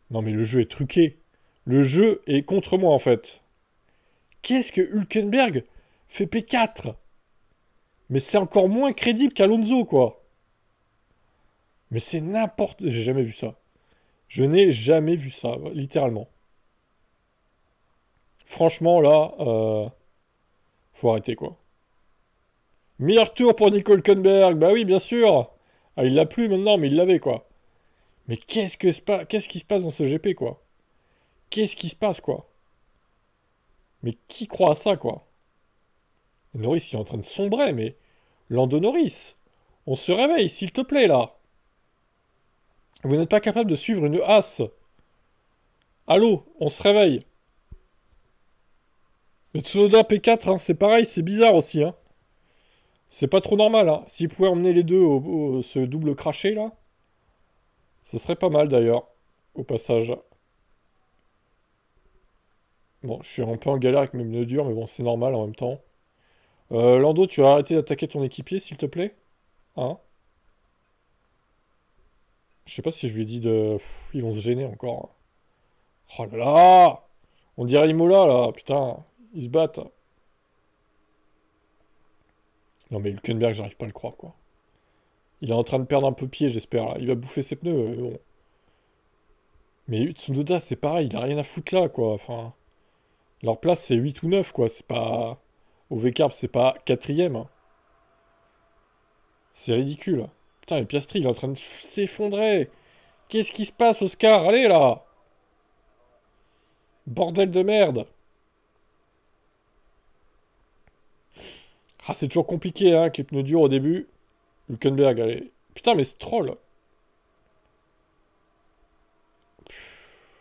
Non mais le jeu est truqué. Le jeu est contre moi en fait. Qu'est-ce que Hülkenberg fait P4? Mais c'est encore moins crédible qu'Alonso quoi. Mais c'est n'importe... J'ai jamais vu ça. Je n'ai jamais vu ça, littéralement. Franchement là, faut arrêter quoi. Meilleur tour pour Nico Hülkenberg, bah oui bien sûr. Ah il l'a plus maintenant mais il l'avait quoi. Mais qu'est-ce qui se passe dans ce GP quoi? Qu'est-ce qui se passe quoi? Mais qui croit à ça quoi? Norris il est en train de sombrer mais... Lando Norris, on se réveille s'il te plaît là. Vous n'êtes pas capable de suivre une as. Allô, on se réveille. Mais Tsunoda P4, hein, c'est pareil, c'est bizarre aussi. Hein. C'est pas trop normal. Hein. S'ils pouvaient emmener les deux ce double craché là, ça serait pas mal d'ailleurs, au passage. Bon, je suis un peu en galère avec mes pneus durs, mais bon, c'est normal en même temps. Lando, tu vas arrêter d'attaquer ton équipier, s'il te plaît? Hein? Je sais pas si je lui ai dit de... Pff, ils vont se gêner encore. Oh là là! On dirait Imola, là, putain. Ils se battent. Non mais Hülkenberg, j'arrive pas à le croire, quoi. Il est en train de perdre un peu pied, j'espère. Là. Il va bouffer ses pneus. Bon. Mais Tsunoda, c'est pareil, il a rien à foutre là, quoi. Enfin, leur place, c'est 8 ou 9 quoi. C'est pas... Au V-Carb, c'est pas quatrième. Hein. C'est ridicule. Putain, et Piastri, il est en train de s'effondrer. Qu'est-ce qui se passe, Oscar? Allez, là! Bordel de merde! Ah, c'est toujours compliqué, hein, avec les pneus durs au début. Hülkenberg, allez. Putain, mais Stroll!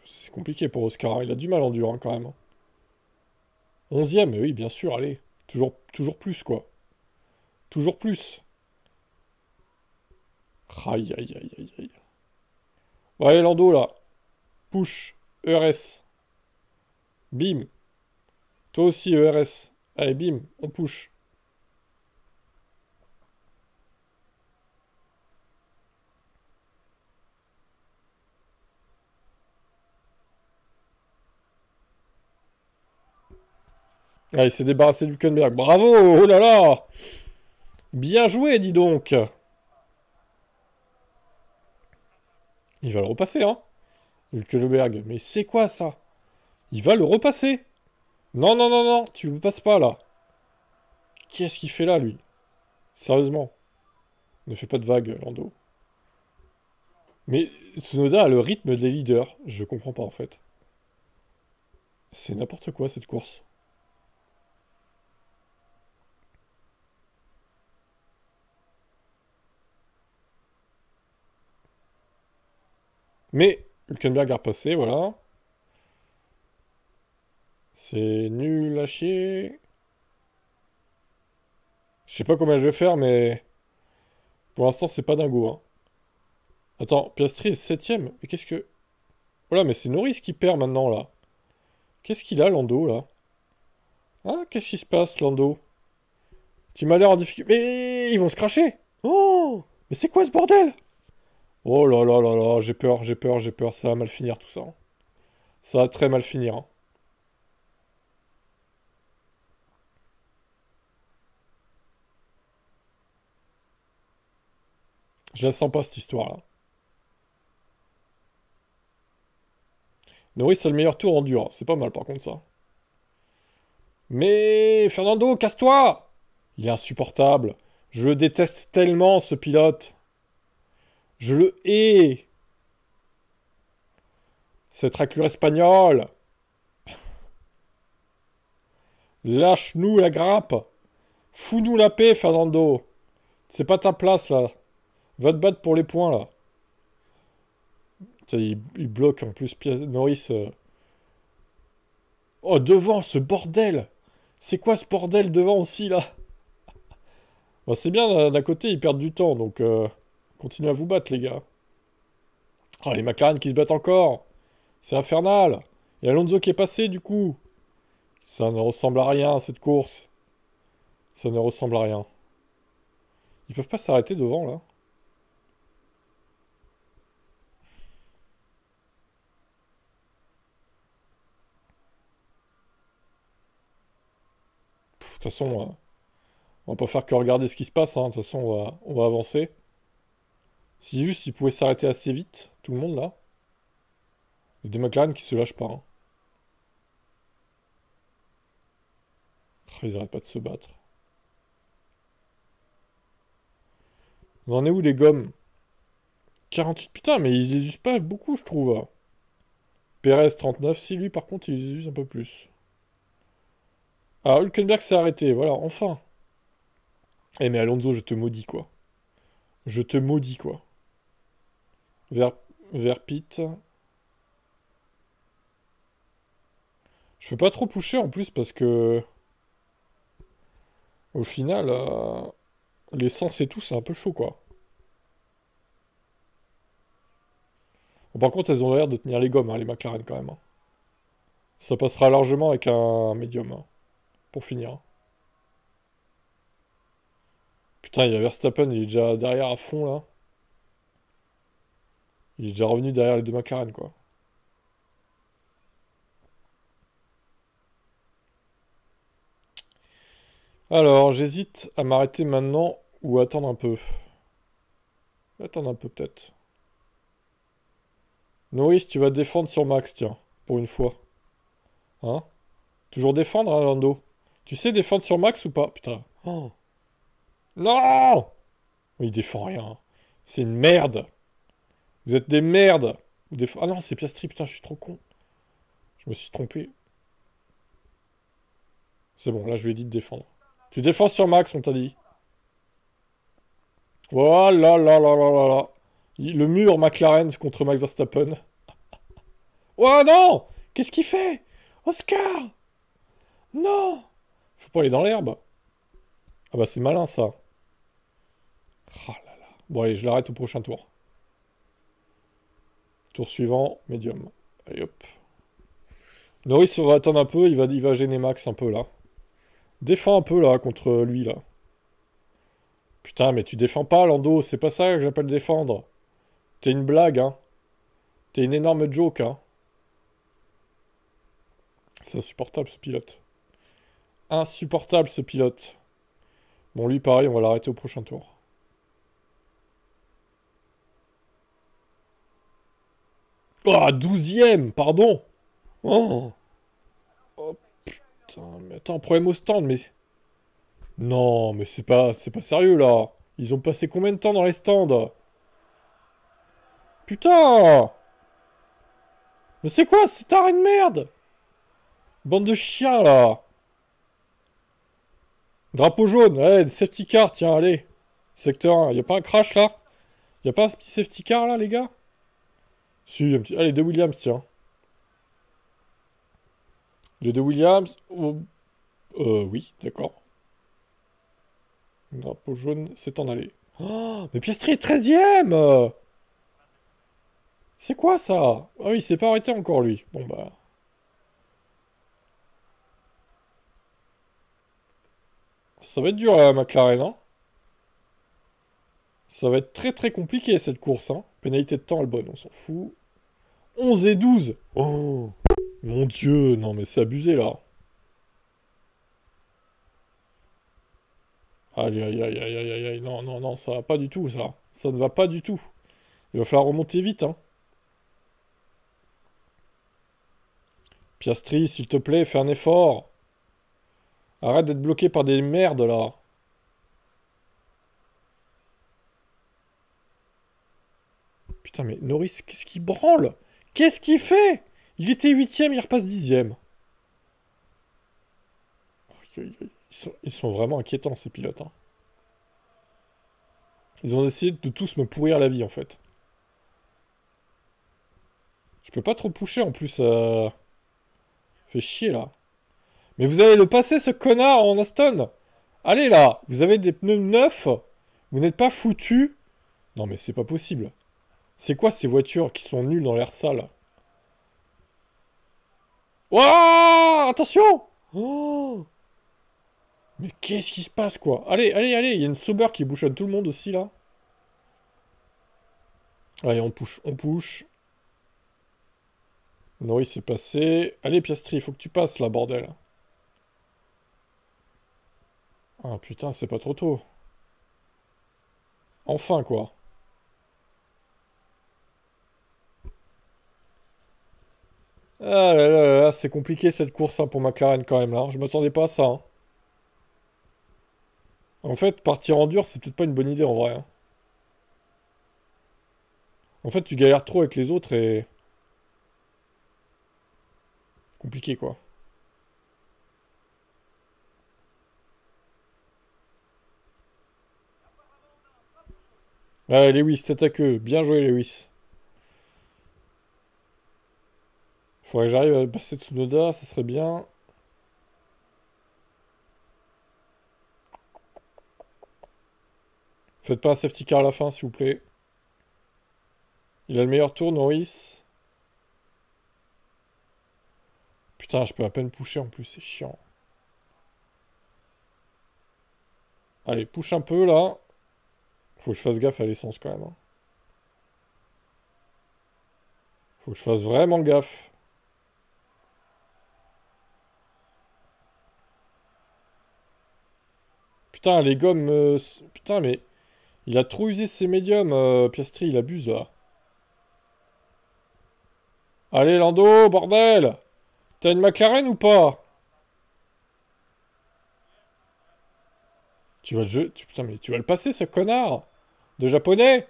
C'est compliqué pour Oscar, hein. Il a du mal en dur, hein, quand même. 11ème, oui, bien sûr, allez. Toujours plus, quoi. Toujours plus. Aïe, aïe, aïe, aïe, aïe. Bon, allez, Lando, là. Push. ERS. Bim. Toi aussi, ERS. Allez, bim, on push. Allez, c'est débarrassé du Hülkenberg. Bravo! Oh là là! Bien joué, dis donc! Il va le repasser, hein? Hülkenberg. Mais c'est quoi, ça? Il va le repasser! Non, non, non, non! Tu le passes pas, là! Qu'est-ce qu'il fait là, lui? Sérieusement. Ne fais pas de vagues, Lando. Mais Tsunoda a le rythme des leaders. Je comprends pas, en fait. C'est n'importe quoi, cette course. Mais Hülkenberg a repassé, voilà. C'est nul à chier. Je sais pas combien je vais faire, mais... Pour l'instant, c'est pas dingo, hein. Attends, Piastri est 7ème. Mais qu'est-ce que... Voilà, mais c'est Norris qui perd maintenant, là. Qu'est-ce qu'il a, Lando, là? Ah, qu'est-ce qui se passe, Lando? Tu m'as l'air en difficulté... Mais ils vont se cracher! Oh! Mais c'est quoi ce bordel? Oh là là là là, j'ai peur, j'ai peur, j'ai peur. Ça va mal finir, tout ça. Hein. Ça va très mal finir. Hein. Je la sens pas, cette histoire-là. Norris a le meilleur tour en dur. C'est pas mal, par contre, ça. Mais... Fernando, casse-toi! Il est insupportable. Je le déteste tellement, ce pilote. Je le hais. Cette raclure espagnole. Lâche-nous la grappe. Fous-nous la paix, Fernando. C'est pas ta place, là. Va te battre pour les points, là. Tiens, il bloque, en plus, Norris. Oh, devant, ce bordel. C'est quoi ce bordel devant aussi, là? Bon, c'est bien, d'un côté, ils perdent du temps, donc... continuez à vous battre, les gars. Oh, les McLaren qui se battent encore. C'est infernal. Et Alonso qui est passé, du coup. Ça ne ressemble à rien, cette course. Ça ne ressemble à rien. Ils peuvent pas s'arrêter devant, là. toute façon, on va pas faire que regarder ce qui se passe, hein. De toute façon, on va avancer. Si juste ils pouvaient s'arrêter assez vite, tout le monde là. Les deux McLaren qui se lâchent pas, hein. Ils arrêtent pas de se battre. On en est où les gommes? 48, putain, mais ils les usent pas beaucoup, je trouve. Perez 39, si lui par contre il les use un peu plus. Ah, Hülkenberg s'est arrêté, voilà, enfin. Eh mais Alonso, je te maudis quoi. Je te maudis quoi. Vers, vers Pit. Je peux pas trop pusher en plus parce que... Au final, l'essence et tout, c'est un peu chaud quoi. Bon, par contre, elles ont l'air de tenir les gommes, hein, les McLaren quand même, hein. Ça passera largement avec un médium, hein, pour finir. Putain, il y a Verstappen, il est déjà derrière à fond là. Il est déjà revenu derrière les deux McLaren quoi. Alors, j'hésite à m'arrêter maintenant ou attendre un peu. Attendre un peu peut-être. Norris, tu vas défendre sur Max, tiens, pour une fois. Hein? Toujours défendre, hein, Lando? Tu sais défendre sur Max ou pas? Putain. Oh. Non! Il défend rien. C'est une merde. Vous êtes des merdes. Ah non, c'est Piastri, putain, je suis trop con. Je me suis trompé. C'est bon, là, je lui ai dit de défendre. Tu défends sur Max, on t'a dit. Voilà, là, là, là, là, là. Le mur McLaren contre Max Verstappen. Oh non! Qu'est-ce qu'il fait? Oscar! Non! Faut pas aller dans l'herbe. Ah bah c'est malin ça. Ah là là. Bon allez, je l'arrête au prochain tour. Tour suivant, médium. Allez hop. Norris va attendre un peu, il va gêner Max un peu là. Défends un peu là contre lui là. Putain mais tu défends pas Lando, c'est pas ça que j'appelle défendre. T'es une blague hein. T'es une énorme joke hein. C'est insupportable ce pilote. Insupportable ce pilote. Bon lui pareil, on va l'arrêter au prochain tour. Oh, 12ème, pardon. Oh. Oh putain, mais attends, problème au stand, mais... Non, mais c'est pas sérieux, là. Ils ont passé combien de temps dans les stands? Putain! Mais c'est quoi cet arrêt de merde? Bande de chiens, là. Drapeau jaune, ouais, safety car, tiens, allez. Secteur 1, y a pas un crash, là? Y a pas un petit safety car, là, les gars? Si, un petit... Allez, de Williams, tiens. Les deux Williams... Oh, oui, d'accord. Drapeau jaune, c'est en aller. Oh, mais Piastri est 13ème! C'est quoi ça? Ah oui, il s'est pas arrêté encore lui. Bon bah. Ça va être dur la McLaren, hein? Ça va être très très compliqué cette course, hein? Pénalité de temps Albon, on s'en fout. 11 et 12! Oh! Mon dieu, non mais c'est abusé là. Aïe aïe aïe aïe aïe aïe aïe, non non non, ça va pas du tout ça. Ça ne va pas du tout. Il va falloir remonter vite, hein. Piastri, s'il te plaît, fais un effort. Arrête d'être bloqué par des merdes là. Putain, mais Norris, qu'est-ce qu'il branle? Qu'est-ce qu'il fait? Il était 8ème, il repasse 10ème. Ils sont vraiment inquiétants, ces pilotes, hein. Ils ont essayé de tous me pourrir la vie, en fait. Je peux pas trop pusher, en plus. Fait chier, là. Mais vous allez le passer, ce connard, en Aston! Allez, là! Vous avez des pneus neufs! Vous n'êtes pas foutus! Non, mais c'est pas possible. C'est quoi ces voitures qui sont nulles dans l'air sale? Wouah! Attention! Oh! Mais qu'est-ce qui se passe, quoi? Allez, allez, allez! Il y a une Sauber qui bouchonne tout le monde aussi, là. Allez, on push, on push. Norris est passé. Allez, Piastri, il faut que tu passes, là, bordel. Ah putain, c'est pas trop tôt. Enfin, quoi. Ah là là là là, c'est compliqué cette course hein, pour McLaren quand même là. Je m'attendais pas à ça, hein. En fait, partir en dur, c'est peut-être pas une bonne idée en vrai, hein. En fait, tu galères trop avec les autres et... Compliqué, quoi. Ouais, Lewis, tête à queue. Bien joué, Lewis. Faudrait que j'arrive à passer Tsunoda, ça serait bien. Faites pas un safety car à la fin, s'il vous plaît. Il a le meilleur tour, Norris. Putain, je peux à peine pusher en plus, c'est chiant. Allez, push un peu, là. Faut que je fasse gaffe à l'essence, quand même, hein. Faut que je fasse vraiment gaffe. Putain, les gommes... Putain, mais... Il a trop usé ses médiums, Piastri, il abuse, là. Allez, Lando, bordel! T'as une McLaren ou pas? Tu vas le jeu... Putain, mais tu vas le passer, ce connard! De japonais?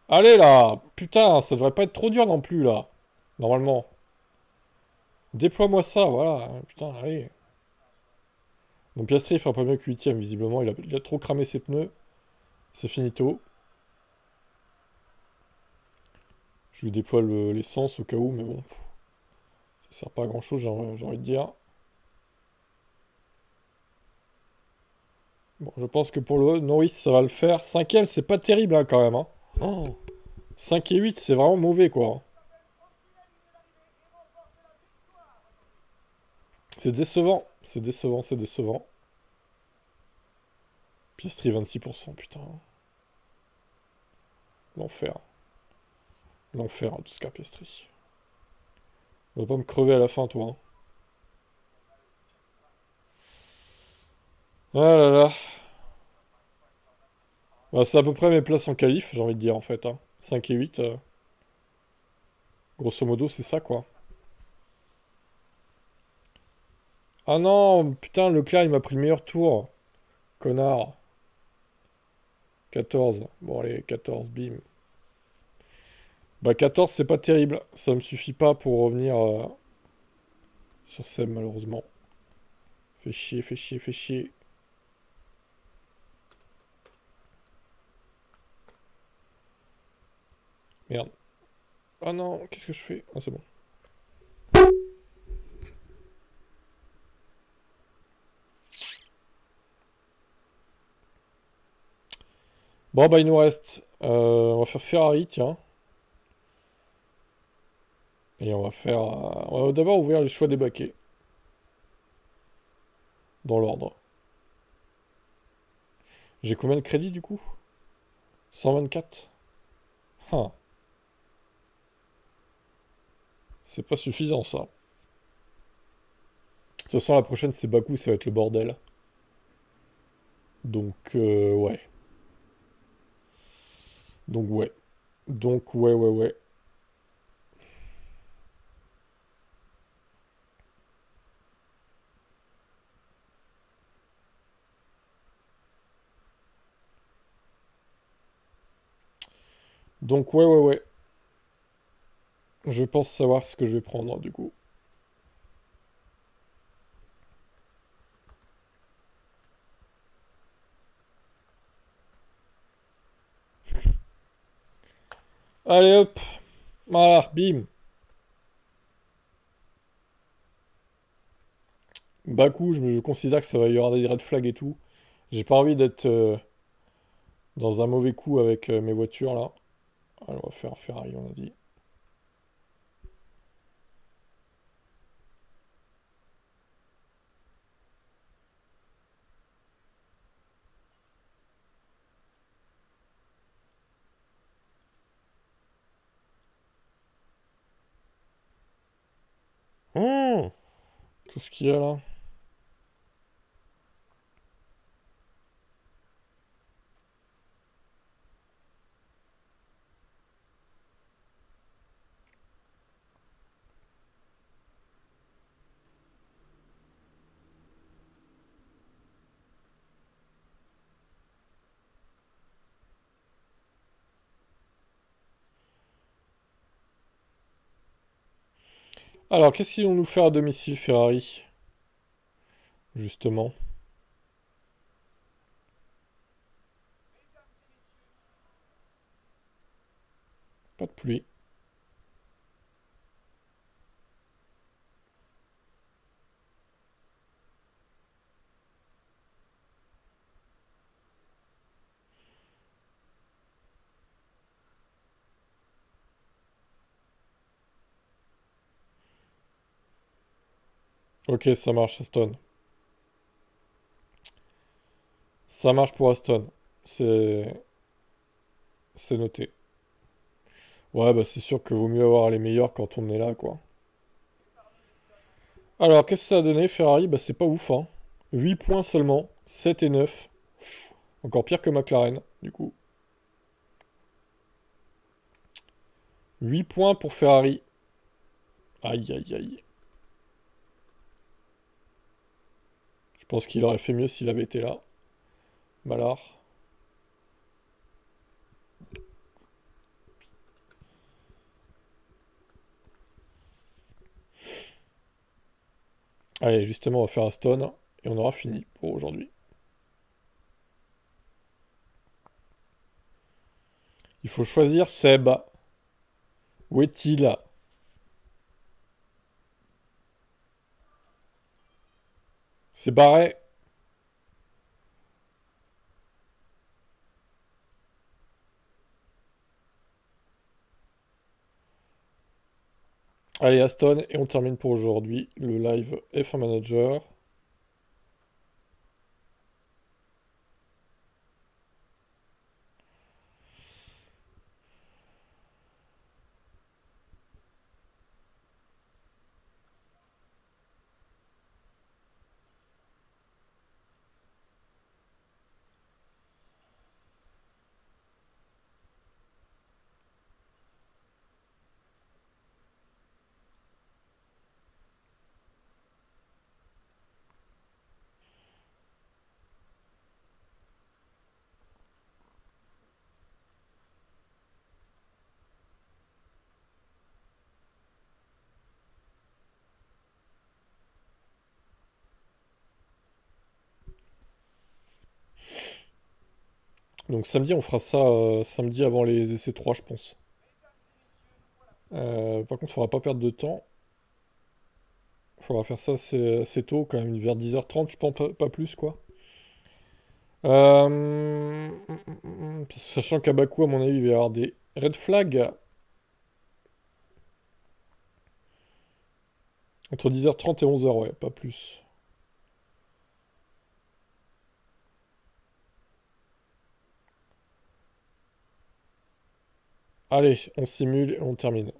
Allez, là! Putain, ça devrait pas être trop dur non plus, là. Normalement. Déploie-moi ça, voilà. Putain, allez. Bon, Piastri, il fera pas mieux que 8ème, visiblement. Il a trop cramé ses pneus. C'est finito. Je lui déploie l'essence au cas où, mais bon. Ça sert pas à grand-chose, j'ai envie de dire. Bon, je pense que pour le Norris, ça va le faire. 5ème, c'est pas terrible, hein, quand même, hein. Oh. 5 et 8, c'est vraiment mauvais, quoi. C'est décevant. C'est décevant, c'est décevant. Piastri, 26%, putain. L'enfer. L'enfer, en tout cas, Piastri. On va pas me crever à la fin, toi, hein. Ah là là. Bah, c'est à peu près mes places en qualif, j'ai envie de dire, en fait, hein. 5 et 8, grosso modo, c'est ça, quoi. Ah non, putain, Leclerc, il m'a pris le meilleur tour. Connard. 14. Bon, allez, 14, bim. Bah, 14, c'est pas terrible. Ça me suffit pas pour revenir sur Seb, malheureusement. Fait chier, fait chier, fait chier. Merde. Ah non, qu'est-ce que je fais? Ah, c'est bon. Bon, bah, il nous reste... on va faire Ferrari, tiens. Et on va faire... on va d'abord ouvrir les choix des baquets. Dans l'ordre. J'ai combien de crédits, du coup? 124. Ah. C'est pas suffisant, ça. De toute façon, la prochaine, c'est Bakou, ça va être le bordel. Donc, ouais. Donc, ouais. Donc, ouais, ouais, ouais. Donc, ouais, ouais, ouais. Je pense savoir ce que je vais prendre, du coup. Allez, hop. Voilà, bim. Bakou, je considère que ça va y avoir des red flags et tout. J'ai pas envie d'être dans un mauvais coup avec mes voitures, là. Alors, on va faire Ferrari, on a dit. Oh, tout ce qu'il y a là. Alors, qu'est-ce qu'ils vont nous faire à domicile, Ferrari? Justement. Pas de pluie. Ok, ça marche, Aston. Ça marche pour Aston. C'est... C'est noté. Ouais, bah c'est sûr que vaut mieux avoir les meilleurs quand on est là, quoi. Alors, qu'est-ce que ça a donné, Ferrari? Bah c'est pas ouf, hein. 8 points seulement, 7 et 9. Encore pire que McLaren, du coup. 8 points pour Ferrari. Aïe, aïe, aïe. Je pense qu'il aurait fait mieux s'il avait été là. Ballard. Allez, justement, on va faire Aston. Et on aura fini pour aujourd'hui. Il faut choisir Seb. Où est-il? C'est barré. Allez, Aston, et on termine pour aujourd'hui le live F1 Manager. Donc samedi, on fera ça samedi avant les essais 3, je pense. Par contre, il faudra pas perdre de temps. Il faudra faire ça assez tôt, quand même, vers 10h30, je pense, pas plus, quoi. Sachant qu'à Bakou, à mon avis, il va y avoir des red flags. Entre 10h30 et 11h, ouais, pas plus. Allez, on simule et on termine.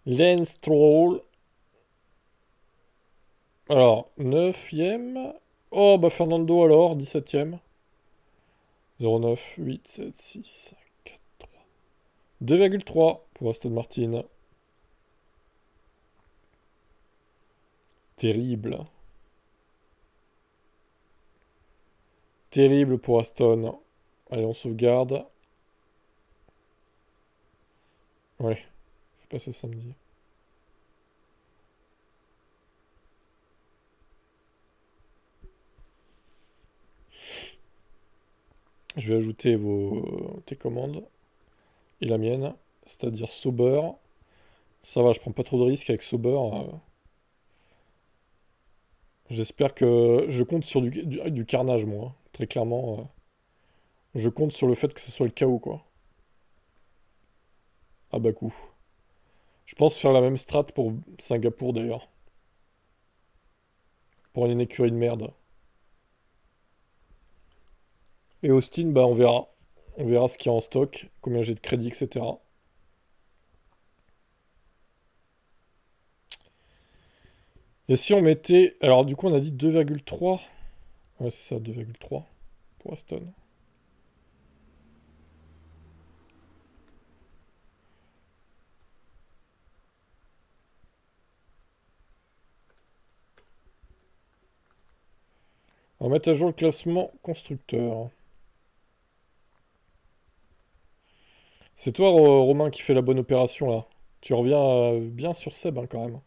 Lance Stroll. Alors, 9ème. Oh, bah Fernando alors, 17ème. 09, 8, 7, 6, 5, 4, 3. 2,3 pour Aston Martin. Terrible. Terrible pour Aston. Allez, on sauvegarde. Ouais, faut passer samedi. Je vais ajouter tes commandes et la mienne, c'est-à-dire Sauber. Ça va, je prends pas trop de risques avec Sauber. J'espère que je compte sur du carnage, moi, hein. Très clairement, je compte sur le fait que ce soit le chaos, quoi. À bas coût. Je pense faire la même strat pour Singapour, d'ailleurs. Pour une écurie de merde. Et Austin, bah on verra. On verra ce qu'il y a en stock, combien j'ai de crédit, etc. Et si on mettait... Alors du coup on a dit 2,3. Ouais c'est ça, 2,3 pour Aston. On va mettre à jour le classement constructeur. C'est toi, Romain, qui fait la bonne opération, là. Tu reviens bien sur Seb, hein, quand même.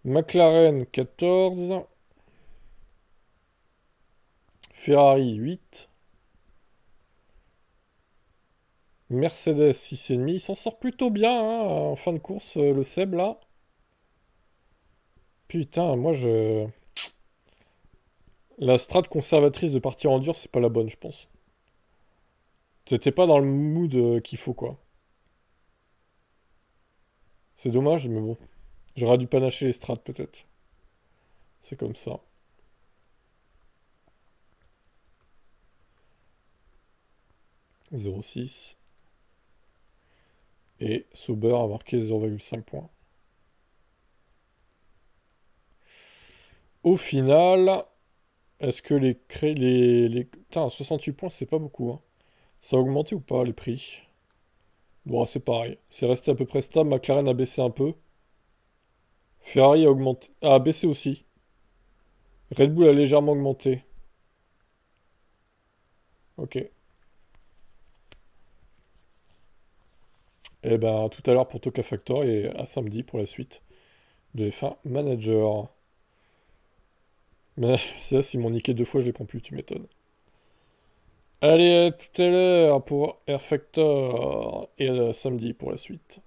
McLaren, 14. Ferrari, 8. Mercedes, 6,5. Il s'en sort plutôt bien, hein, en fin de course, le Seb, là. Putain, moi, je... La strat conservatrice de partir en dur, c'est pas la bonne, je pense. T'étais pas dans le mood qu'il faut, quoi. C'est dommage, mais bon. J'aurais dû panacher les strats, peut-être. C'est comme ça. 0,6. Et Sauber a marqué 0,5 points. Au final, est-ce que Putain, 68 points, c'est pas beaucoup, hein. Ça a augmenté ou pas, les prix? Bon, c'est pareil. C'est resté à peu près stable. McLaren a baissé un peu. Ferrari a augmenté... a baissé aussi. Red Bull a légèrement augmenté. Ok. Et ben, tout à l'heure pour Toka Factor et à samedi pour la suite de F1 Manager. Mais ça, s'ils m'ont niqué 2 fois, je les prends plus, tu m'étonnes. Allez, à tout à l'heure pour Air Factor et samedi pour la suite.